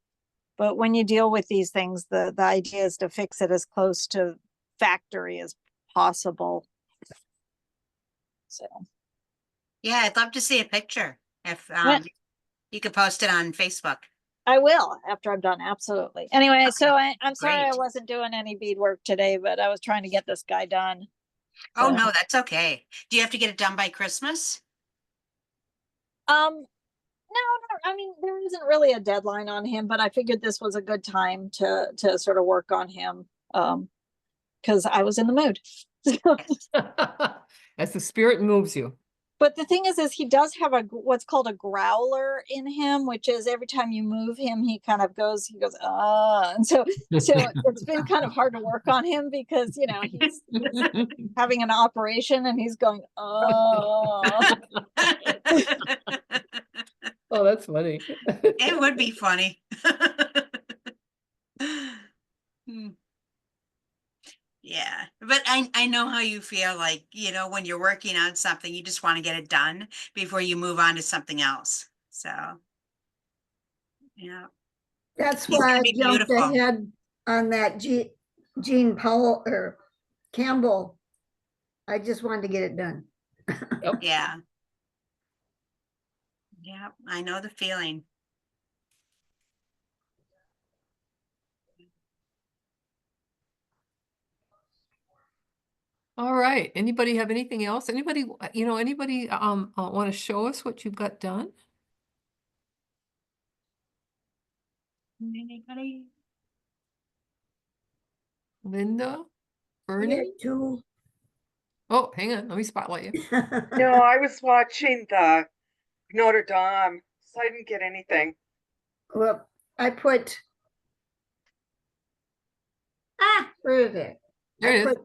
when you deal with these things, the idea is to fix it as close to factory as possible. So Yeah, I'd love to see a picture if Yeah. you could post it on Facebook. I will after I'm done. Absolutely. Anyway, so I'm sorry I Great. wasn't doing any beadwork today, but I was trying to get this guy done. Oh, So- no, that's okay. Do you have to get it done by Christmas? No, I mean, there isn't really a deadline on him, but I figured this was a good time to sort of work on him. Because I was in the mood. As the spirit moves you. But the thing is he does have what's called a growler in him, which is every time you move him, he goes, and so it's been kind of hard to work on him, because he's having an operation and he's going, oh. Oh, that's funny. It would be funny. Hmm. Yeah, but I know how you feel, like, when you're working on something, you just want to get it done before you move on to something else. So, yeah. That's He's why gonna I be jumped beautiful. ahead on that Gene Powell or Campbell. I just wanted to get it done. Yeah. Yeah, I know the feeling. All right. Anybody have anything else? Anybody want to show us what you've got done? Anybody? Linda Bernie? Two. Oh, hang on, let me spotlight you. No, I was watching the Notre Dame, so I didn't get anything. Well, I put. Where is it? There I it is. put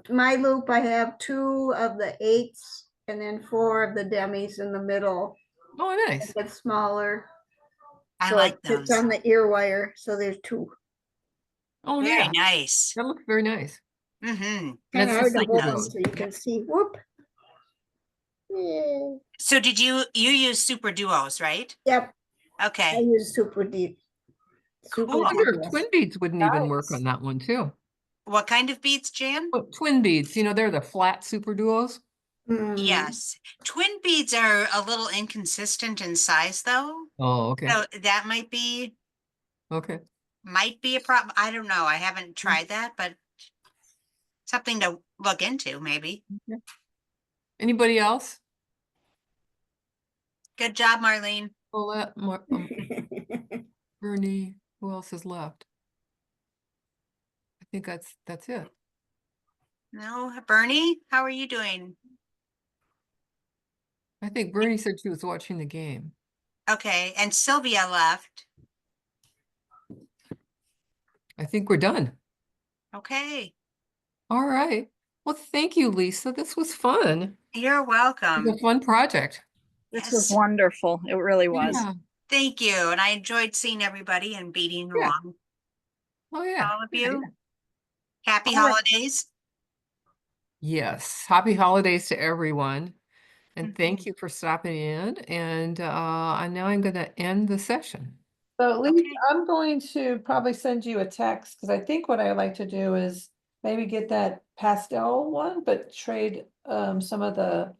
two, my loop, I have 2 of the 8s and then 4 of the demis in the middle. Oh, nice. It's smaller. I So like it fits those. on the ear wire, so there's 2. Oh, Very yeah, nice. that looks very nice. Mm-hmm. Kind That's of the hard to like hold super them those. so you can see. Whoop. Yeah. So did you use Super Duos, right? Yep, I Okay, use super deep. Super Cool. I wonder if Duos. twin beads wouldn't even work Nice. on that one too. what kind of beads, Jan? But twin beads, they're the flat super duos. Mm. Yes, twin beads are a little inconsistent in size though. Oh, okay, So that might be okay. a problem. I don't know. I haven't tried that, but something to look into maybe. Anybody else? Good job, Marlene. Colette, Bernie, who else is left? I think that's it. No, Bernie, how are you doing? I think Bernie said she was watching the game. Okay, and Sylvia left. I think we're done. Okay, All right. Well, thank you, Lisa. This was fun. you're It was welcome. a fun project. This was Yes. wonderful. It really was. Yeah. Thank you, and I enjoyed seeing everybody and beating Yeah. along. Oh, yeah. All of Yeah, you. yeah. Happy All right. holidays. Yes. Happy holidays to everyone. And thank Mhm. you for stopping in. And now I'm going to end the session. So Lisa, Okay. I'm going to probably send you a text because I think what I like to do is maybe get that pastel one, but trade some of the